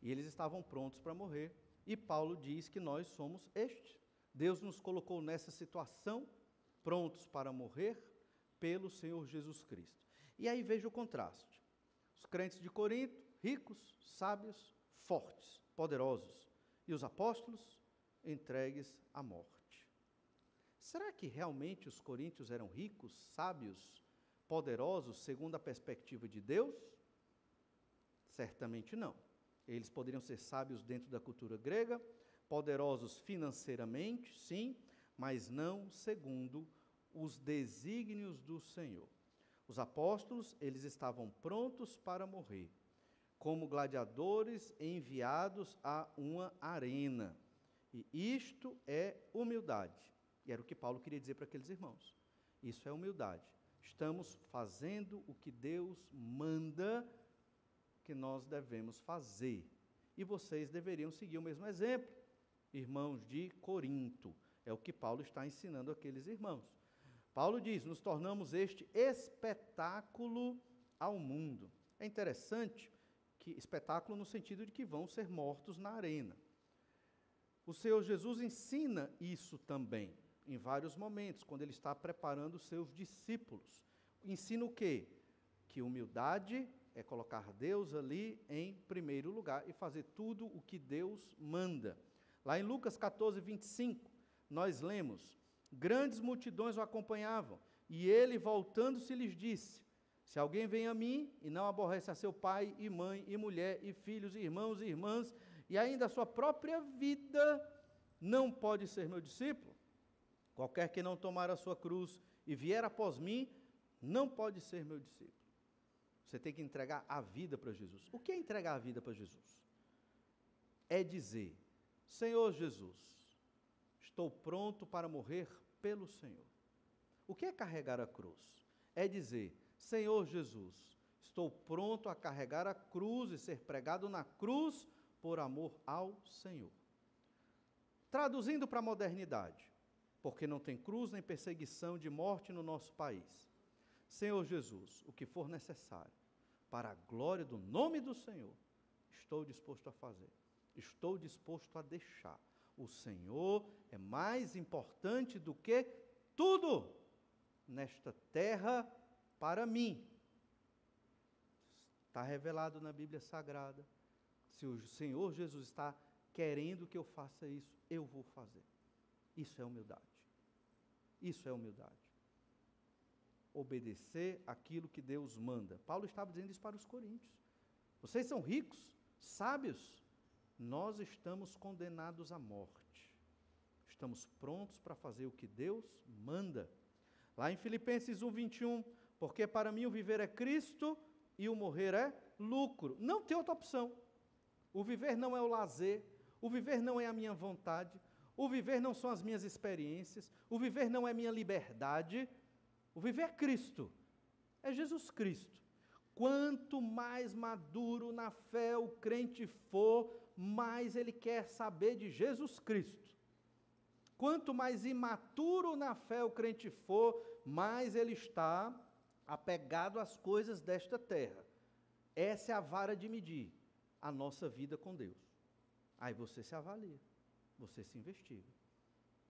E eles estavam prontos para morrer. E Paulo diz que nós somos este. Deus nos colocou nessa situação, prontos para morrer pelo Senhor Jesus Cristo. E aí veja o contraste. Os crentes de Corinto, ricos, sábios, fortes, poderosos. E os apóstolos, entregues à morte. Será que realmente os coríntios eram ricos, sábios, poderosos, segundo a perspectiva de Deus? Certamente não. Eles poderiam ser sábios dentro da cultura grega, poderosos financeiramente, sim, mas não segundo os desígnios do Senhor. Os apóstolos, eles estavam prontos para morrer, como gladiadores enviados a uma arena. E isto é humildade. E era o que Paulo queria dizer para aqueles irmãos. Isso é humildade. Estamos fazendo o que Deus manda que nós devemos fazer. E vocês deveriam seguir o mesmo exemplo, irmãos de Corinto. É o que Paulo está ensinando àqueles irmãos. Paulo diz, nos tornamos este espetáculo ao mundo. É interessante que espetáculo no sentido de que vão ser mortos na arena. O Senhor Jesus ensina isso também, em vários momentos, quando ele está preparando os seus discípulos. Ensina o quê? Que humildade é colocar Deus ali em primeiro lugar e fazer tudo o que Deus manda. Lá em Lucas 14, 25, nós lemos, grandes multidões o acompanhavam, e ele, voltando-se, lhes disse, se alguém vem a mim e não aborrece a seu pai e mãe e mulher e filhos e irmãos e irmãs, e ainda a sua própria vida, não pode ser meu discípulo. Qualquer que não tomar a sua cruz e vier após mim, não pode ser meu discípulo. Você tem que entregar a vida para Jesus. O que é entregar a vida para Jesus? É dizer, Senhor Jesus, estou pronto para morrer pelo Senhor. O que é carregar a cruz? É dizer, Senhor Jesus, estou pronto a carregar a cruz e ser pregado na cruz por amor ao Senhor. Traduzindo para a modernidade, porque não tem cruz nem perseguição de morte no nosso país. Senhor Jesus, o que for necessário, para a glória do nome do Senhor, estou disposto a fazer, estou disposto a deixar. O Senhor é mais importante do que tudo nesta terra para mim. Está revelado na Bíblia Sagrada. Se o Senhor Jesus está querendo que eu faça isso, eu vou fazer. Isso é humildade. Isso é humildade. Obedecer aquilo que Deus manda. Paulo estava dizendo isso para os coríntios. Vocês são ricos, sábios, nós estamos condenados à morte. Estamos prontos para fazer o que Deus manda. Lá em Filipenses 1:21, porque para mim o viver é Cristo e o morrer é lucro. Não tem outra opção. O viver não é o lazer, o viver não é a minha vontade, o viver não são as minhas experiências, o viver não é minha liberdade. O viver é Cristo, é Jesus Cristo. Quanto mais maduro na fé o crente for, mais ele quer saber de Jesus Cristo. Quanto mais imaturo na fé o crente for, mais ele está apegado às coisas desta terra. Essa é a vara de medir a nossa vida com Deus. Aí você se avalia, você se investiga.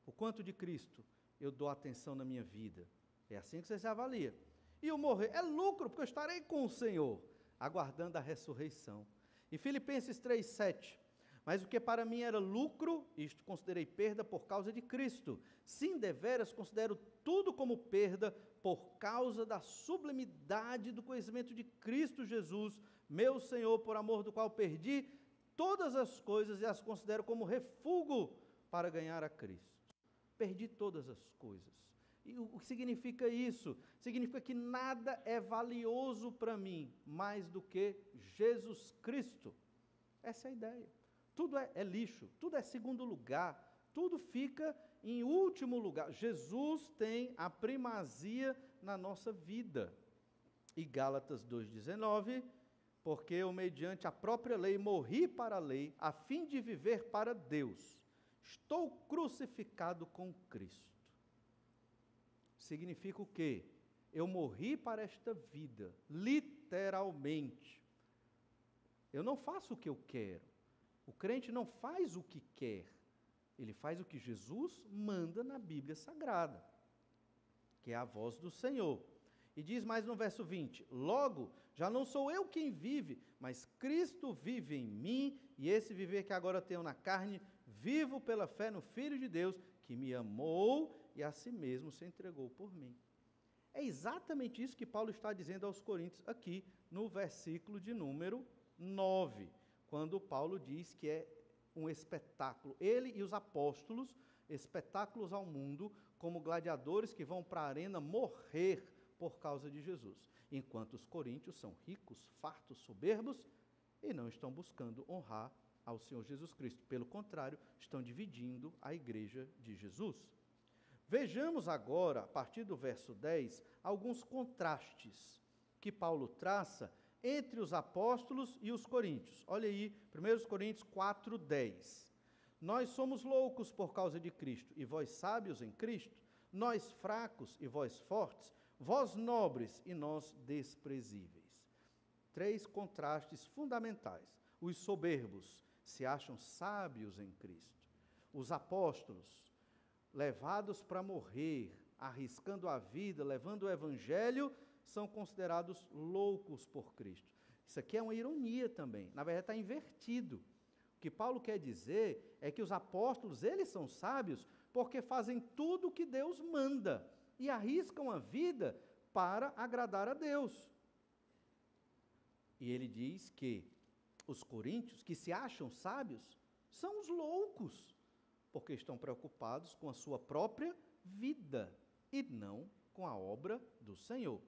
O quanto de Cristo eu dou atenção na minha vida? É assim que você se avalia. E o morrer é lucro, porque eu estarei com o Senhor, aguardando a ressurreição. Em Filipenses 3:7, mas o que para mim era lucro, isto considerei perda por causa de Cristo. Sim, deveras considero tudo como perda por causa da sublimidade do conhecimento de Cristo Jesus, meu Senhor, por amor do qual perdi todas as coisas e as considero como refúgio para ganhar a Cristo. Perdi todas as coisas. E o que significa isso? Significa que nada é valioso para mim mais do que Jesus Cristo. Essa é a ideia. Tudo é lixo, tudo é segundo lugar, tudo fica em último lugar. Jesus tem a primazia na nossa vida. E Gálatas 2,19, porque eu, mediante a própria lei, morri para a lei, a fim de viver para Deus. Estou crucificado com Cristo. Significa o quê? Eu morri para esta vida, literalmente. Eu não faço o que eu quero. O crente não faz o que quer. Ele faz o que Jesus manda na Bíblia Sagrada, que é a voz do Senhor. E diz mais no verso 20, logo, já não sou eu quem vive, mas Cristo vive em mim, e esse viver que agora tenho na carne, vivo pela fé no Filho de Deus, que me amou e a si mesmo se entregou por mim. É exatamente isso que Paulo está dizendo aos Coríntios aqui, no versículo de número 9, quando Paulo diz que é um espetáculo. Ele e os apóstolos, espetáculos ao mundo, como gladiadores que vão para a arena morrer por causa de Jesus, enquanto os coríntios são ricos, fartos, soberbos e não estão buscando honrar ao Senhor Jesus Cristo. Pelo contrário, estão dividindo a igreja de Jesus. Vejamos agora, a partir do verso 10, alguns contrastes que Paulo traça entre os apóstolos e os coríntios. Olha aí, 1 Coríntios 4:10. Nós somos loucos por causa de Cristo, e vós sábios em Cristo, nós fracos e vós fortes, vós nobres e nós desprezíveis. 3 contrastes fundamentais. Os soberbos se acham sábios em Cristo. Os apóstolos, levados para morrer, arriscando a vida, levando o evangelho, são considerados loucos por Cristo. Isso aqui é uma ironia também. Na verdade, está invertido. O que Paulo quer dizer é que os apóstolos, eles são sábios porque fazem tudo o que Deus manda e arriscam a vida para agradar a Deus. E ele diz que os coríntios, que se acham sábios, são os loucos, porque estão preocupados com a sua própria vida e não com a obra do Senhor.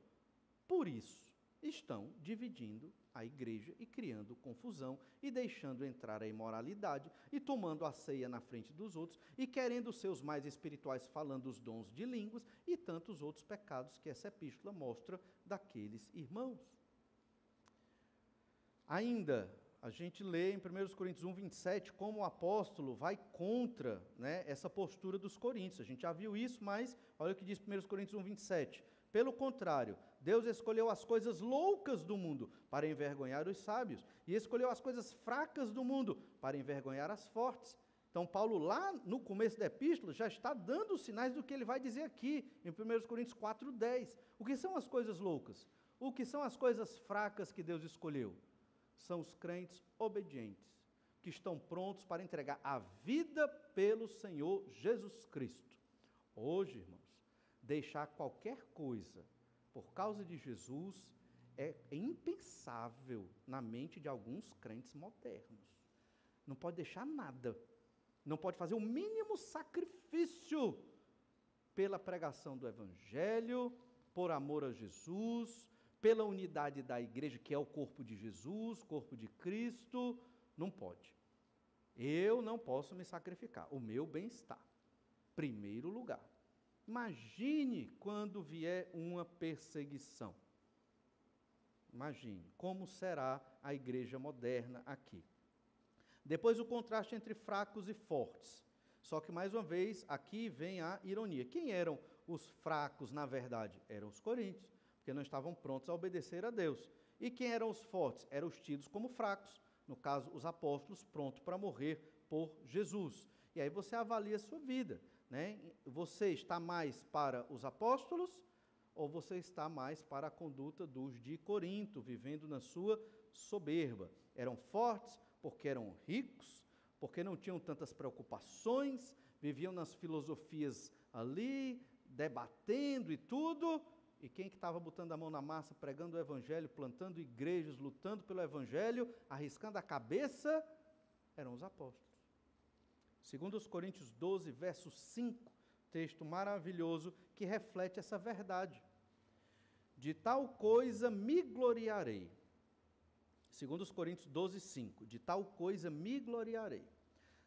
Por isso, estão dividindo a igreja e criando confusão e deixando entrar a imoralidade e tomando a ceia na frente dos outros e querendo ser os mais espirituais falando os dons de línguas e tantos outros pecados que essa epístola mostra daqueles irmãos. Ainda, a gente lê em 1 Coríntios 1:27 como o apóstolo vai contra, essa postura dos coríntios. A gente já viu isso, mas olha o que diz 1 Coríntios 1:27. Pelo contrário, Deus escolheu as coisas loucas do mundo para envergonhar os sábios, e escolheu as coisas fracas do mundo para envergonhar as fortes. Então, Paulo, lá no começo da epístola, já está dando os sinais do que ele vai dizer aqui, em 1 Coríntios 4:10. O que são as coisas loucas? O que são as coisas fracas que Deus escolheu? São os crentes obedientes, que estão prontos para entregar a vida pelo Senhor Jesus Cristo. Hoje, irmãos, deixar qualquer coisa por causa de Jesus é impensável na mente de alguns crentes modernos. Não pode deixar nada. Não pode fazer o mínimo sacrifício pela pregação do Evangelho, por amor a Jesus, pela unidade da igreja, que é o corpo de Jesus, corpo de Cristo. Não pode. Eu não posso me sacrificar. O meu bem-estar, primeiro lugar. Imagine quando vier uma perseguição. Imagine como será a igreja moderna aqui. Depois o contraste entre fracos e fortes. Só que, mais uma vez, aqui vem a ironia. Quem eram os fracos, na verdade? Eram os coríntios, porque não estavam prontos a obedecer a Deus. E quem eram os fortes? Eram os tidos como fracos. No caso, os apóstolos, prontos para morrer por Jesus. E aí você avalia a sua vida. Você está mais para os apóstolos ou você está mais para a conduta dos de Corinto, vivendo na sua soberba? Eram fortes porque eram ricos, porque não tinham tantas preocupações, viviam nas filosofias ali, debatendo e tudo. E quem que estava botando a mão na massa, pregando o evangelho, plantando igrejas, lutando pelo evangelho, arriscando a cabeça, eram os apóstolos. Segundo os Coríntios 12, verso 5, texto maravilhoso que reflete essa verdade. De tal coisa me gloriarei. Segundo os Coríntios 12, 5, de tal coisa me gloriarei.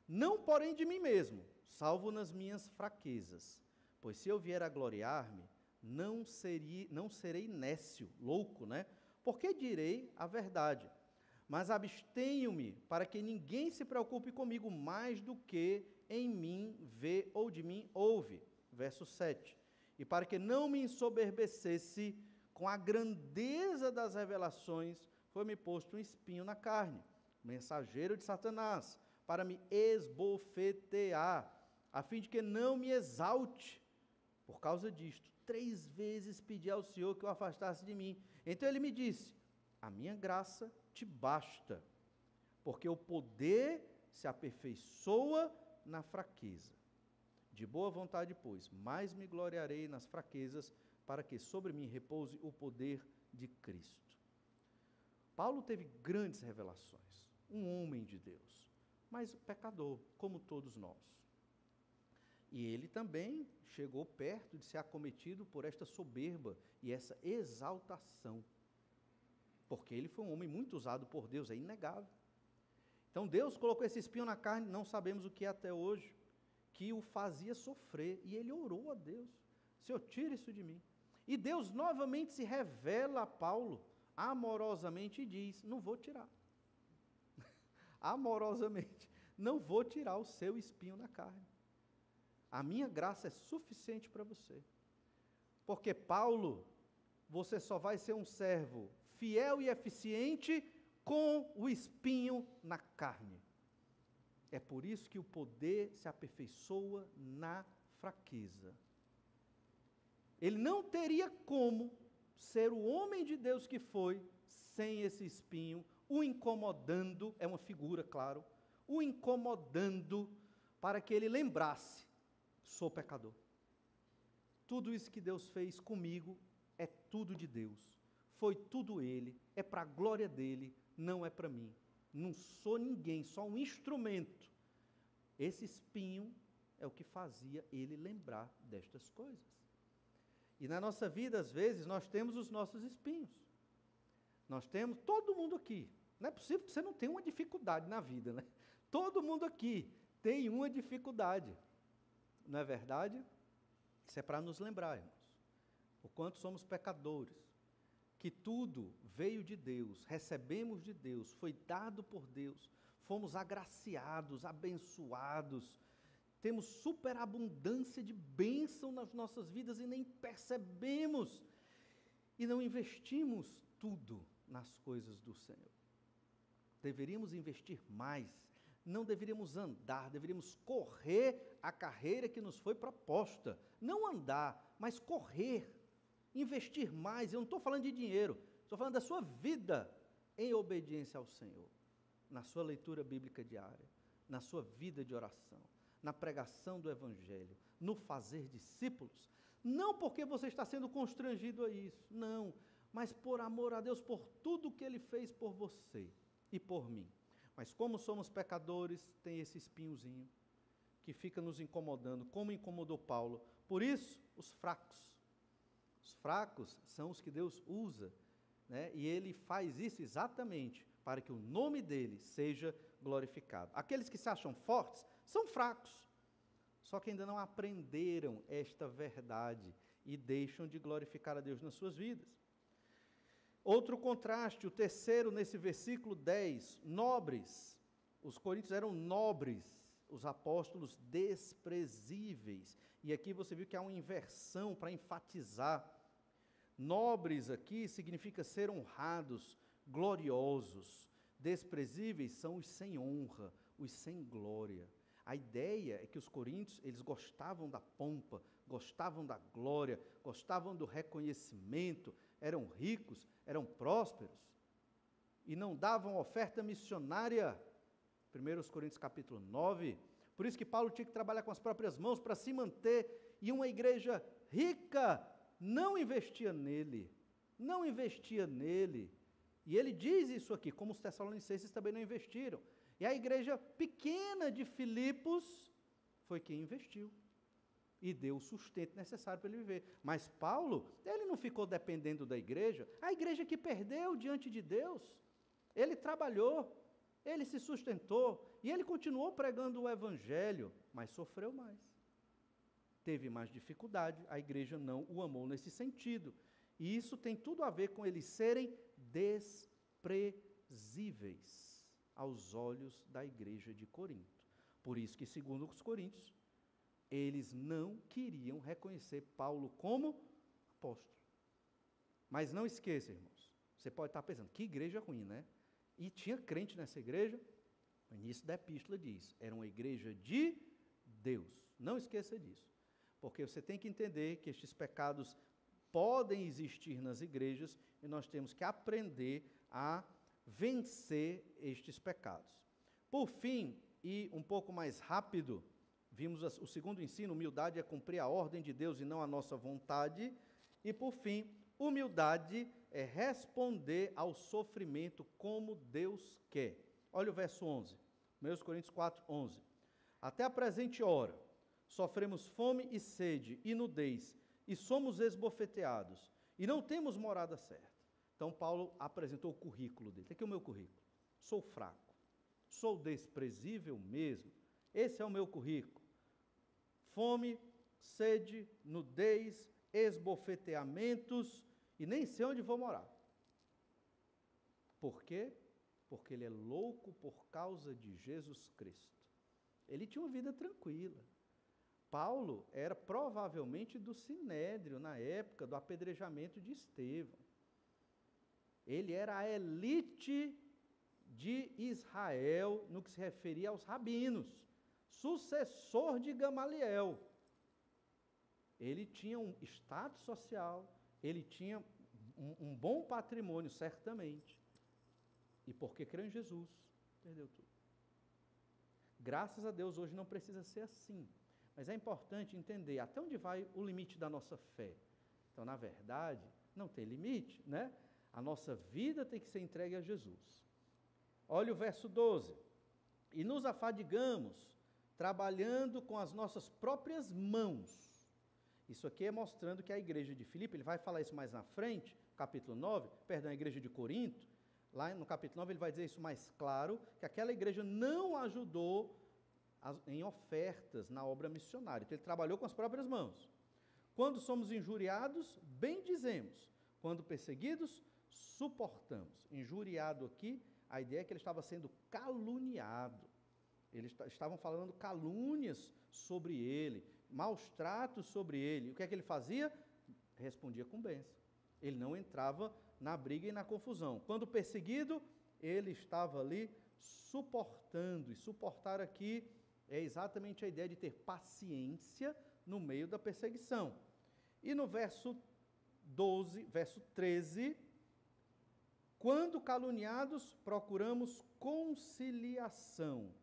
Não, porém, de mim mesmo, salvo nas minhas fraquezas. Pois se eu vier a gloriar-me, não serei nécio, louco, né? Porque direi a verdade. Mas abstenho-me para que ninguém se preocupe comigo mais do que em mim vê ou de mim ouve. Verso 7. E para que não me ensoberbecesse com a grandeza das revelações, foi-me posto um espinho na carne, mensageiro de Satanás, para me esbofetear, a fim de que não me exalte. Por causa disto, 3 vezes pedi ao Senhor que o afastasse de mim. Então ele me disse: a minha graça te basta, porque o poder se aperfeiçoa na fraqueza. De boa vontade, pois, mais me gloriarei nas fraquezas, para que sobre mim repouse o poder de Cristo. Paulo teve grandes revelações, um homem de Deus, mas pecador, como todos nós. E ele também chegou perto de ser acometido por esta soberba e essa exaltação, porque ele foi um homem muito usado por Deus, é inegável. Então Deus colocou esse espinho na carne, não sabemos o que é até hoje, que o fazia sofrer, e ele orou a Deus: Senhor, tira isso de mim. E Deus novamente se revela a Paulo, amorosamente, e diz: não vou tirar. Amorosamente, não vou tirar o seu espinho na carne. A minha graça é suficiente para você. Porque, Paulo, você só vai ser um servo fiel e eficiente com o espinho na carne. É por isso que o poder se aperfeiçoa na fraqueza. Ele não teria como ser o homem de Deus que foi, sem esse espinho, o incomodando, é uma figura, claro, o incomodando para que ele lembrasse: sou pecador. Tudo isso que Deus fez comigo é tudo de Deus. Foi tudo Ele, é para a glória dEle, não é para mim. Não sou ninguém, só um instrumento. Esse espinho é o que fazia ele lembrar destas coisas. E na nossa vida, às vezes, nós temos os nossos espinhos. Nós temos, todo mundo aqui. Não é possível que você não tenha uma dificuldade na vida, né? Todo mundo aqui tem uma dificuldade. Não é verdade? Isso é para nos lembrar, irmãos, o quanto somos pecadores, que tudo veio de Deus, recebemos de Deus, foi dado por Deus, fomos agraciados, abençoados, temos superabundância de bênção nas nossas vidas e nem percebemos, e não investimos tudo nas coisas do Senhor. Deveríamos investir mais, não deveríamos andar, deveríamos correr a carreira que nos foi proposta. Não andar, mas correr, investir mais. Eu não estou falando de dinheiro, estou falando da sua vida em obediência ao Senhor, na sua leitura bíblica diária, na sua vida de oração, na pregação do Evangelho, no fazer discípulos. Não porque você está sendo constrangido a isso, não, mas por amor a Deus, por tudo que Ele fez por você e por mim. Mas como somos pecadores, tem esse espinhozinho que fica nos incomodando, como incomodou Paulo. Por isso, os fracos são os que Deus usa, né? E Ele faz isso exatamente para que o nome dEle seja glorificado. Aqueles que se acham fortes são fracos, só que ainda não aprenderam esta verdade e deixam de glorificar a Deus nas suas vidas. Outro contraste, o terceiro nesse versículo 10, nobres. Os coríntios eram nobres, os apóstolos desprezíveis. E aqui você viu que há uma inversão para enfatizar. Nobres aqui significa ser honrados, gloriosos. Desprezíveis são os sem honra, os sem glória. A ideia é que os coríntios, eles gostavam da pompa, gostavam da glória, gostavam do reconhecimento, eram ricos, eram prósperos e não davam oferta missionária. 1 Coríntios capítulo 9. Por isso que Paulo tinha que trabalhar com as próprias mãos para se manter, e uma igreja rica não investia nele, E ele diz isso aqui, como os tessalonicenses também não investiram. E a igreja pequena de Filipos foi quem investiu e deu o sustento necessário para ele viver. Mas Paulo, ele não ficou dependendo da igreja, a igreja que perdeu diante de Deus. Ele trabalhou, ele se sustentou, e ele continuou pregando o evangelho, mas sofreu mais. teve mais dificuldade, a igreja não o amou nesse sentido. E isso tem tudo a ver com eles serem desprezíveis aos olhos da igreja de Corinto. Por isso que, segundo os coríntios, eles não queriam reconhecer Paulo como apóstolo. Mas não esqueça, irmãos, você pode estar pensando, que igreja ruim, né? E tinha crente nessa igreja? O início da epístola diz, era uma igreja de Deus. Não esqueça disso. Porque você tem que entender que estes pecados podem existir nas igrejas e nós temos que aprender a vencer estes pecados. Por fim, e um pouco mais rápido, vimos o segundo ensino, humildade é cumprir a ordem de Deus e não a nossa vontade. E por fim, humildade é responder ao sofrimento como Deus quer. Olha o verso 11, 1 Coríntios 4, 11. Até a presente hora, sofremos fome e sede e nudez, e somos esbofeteados, e não temos morada certa. Então, Paulo apresentou o currículo dele. Aqui é o meu currículo. Sou fraco, sou desprezível mesmo. Esse é o meu currículo. Fome, sede, nudez, esbofeteamentos, e nem sei onde vou morar. Por quê? Porque ele é louco por causa de Jesus Cristo. Ele tinha uma vida tranquila. Paulo era provavelmente do Sinédrio, na época do apedrejamento de Estevão. Ele era a elite de Israel no que se referia aos rabinos, sucessor de Gamaliel. Ele tinha um status social, ele tinha um bom patrimônio, certamente. E porque creu em Jesus, perdeu tudo. Graças a Deus, hoje não precisa ser assim. Mas é importante entender até onde vai o limite da nossa fé. Então, na verdade, não tem limite, né? A nossa vida tem que ser entregue a Jesus. Olha o verso 12. E nos afadigamos, trabalhando com as nossas próprias mãos. Isso aqui é mostrando que a igreja de Filipe, ele vai falar isso mais na frente, capítulo 9, perdão, a igreja de Corinto, lá no capítulo 9 ele vai dizer isso mais claro, que aquela igreja não ajudou em ofertas na obra missionária. Então ele trabalhou com as próprias mãos. Quando somos injuriados, bendizemos. Quando perseguidos, suportamos. Injuriado aqui, a ideia é que ele estava sendo caluniado. Eles estavam falando calúnias sobre ele, maus tratos sobre ele. O que é que ele fazia? Respondia com bênção. Ele não entrava na briga e na confusão. Quando perseguido, ele estava ali suportando. E suportar aqui é exatamente a ideia de ter paciência no meio da perseguição. E no verso 12, verso 13, quando caluniados, procuramos conciliação.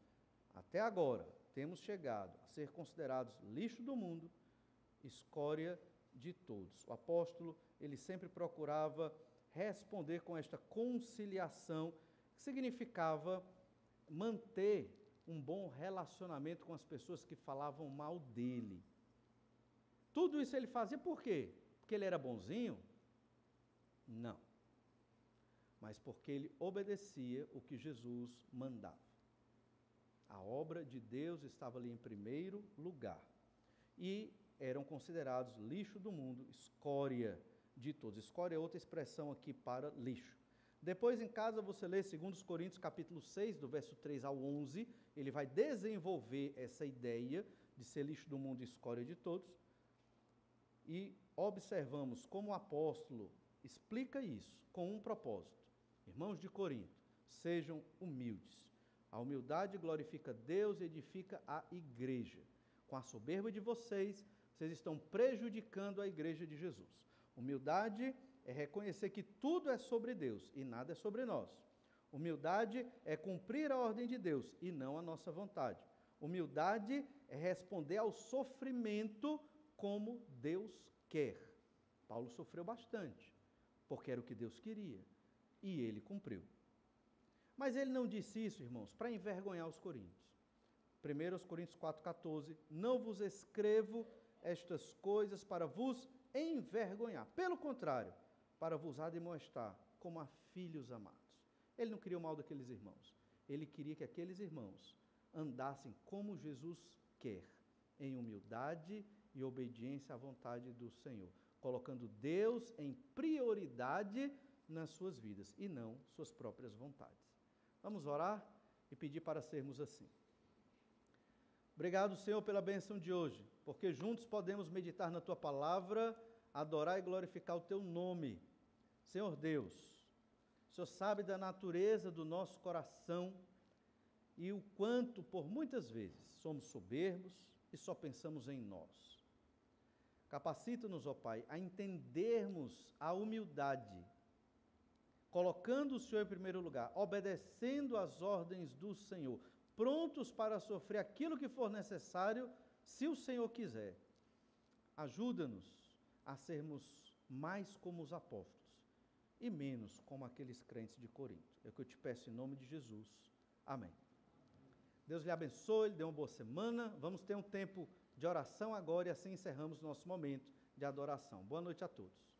Até agora, temos chegado a ser considerados lixo do mundo, escória de todos. O apóstolo, ele sempre procurava responder com esta conciliação, que significava manter um bom relacionamento com as pessoas que falavam mal dele. Tudo isso ele fazia por quê? Porque ele era bonzinho? Não. Mas porque ele obedecia o que Jesus mandava. A obra de Deus estava ali em primeiro lugar. E eram considerados lixo do mundo, escória de todos. Escória é outra expressão aqui para lixo. Depois em casa você lê 2 Coríntios capítulo 6, do verso 3 ao 11, ele vai desenvolver essa ideia de ser lixo do mundo e escória de todos. E observamos como o apóstolo explica isso com um propósito. Irmãos de Corinto, sejam humildes. A humildade glorifica Deus e edifica a igreja. Com a soberba de vocês, vocês estão prejudicando a igreja de Jesus. Humildade é reconhecer que tudo é sobre Deus e nada é sobre nós. Humildade é cumprir a ordem de Deus e não a nossa vontade. Humildade é responder ao sofrimento como Deus quer. Paulo sofreu bastante, porque era o que Deus queria, e ele cumpriu. Mas ele não disse isso, irmãos, para envergonhar os coríntios. 1 Coríntios 4,14, não vos escrevo estas coisas para vos envergonhar. Pelo contrário, para vos admoestar como a filhos amados. Ele não queria o mal daqueles irmãos. Ele queria que aqueles irmãos andassem como Jesus quer, em humildade e obediência à vontade do Senhor, colocando Deus em prioridade nas suas vidas e não suas próprias vontades. Vamos orar e pedir para sermos assim. Obrigado, Senhor, pela bênção de hoje, porque juntos podemos meditar na Tua palavra, adorar e glorificar o Teu nome. Senhor Deus, o Senhor sabe da natureza do nosso coração e o quanto, por muitas vezes, somos soberbos e só pensamos em nós. Capacita-nos, ó Pai, a entendermos a humildade, colocando o Senhor em primeiro lugar, obedecendo às ordens do Senhor, prontos para sofrer aquilo que for necessário, se o Senhor quiser. Ajuda-nos a sermos mais como os apóstolos e menos como aqueles crentes de Corinto. É o que eu te peço em nome de Jesus. Amém. Deus lhe abençoe, lhe dê uma boa semana. Vamos ter um tempo de oração agora e assim encerramos nosso momento de adoração. Boa noite a todos.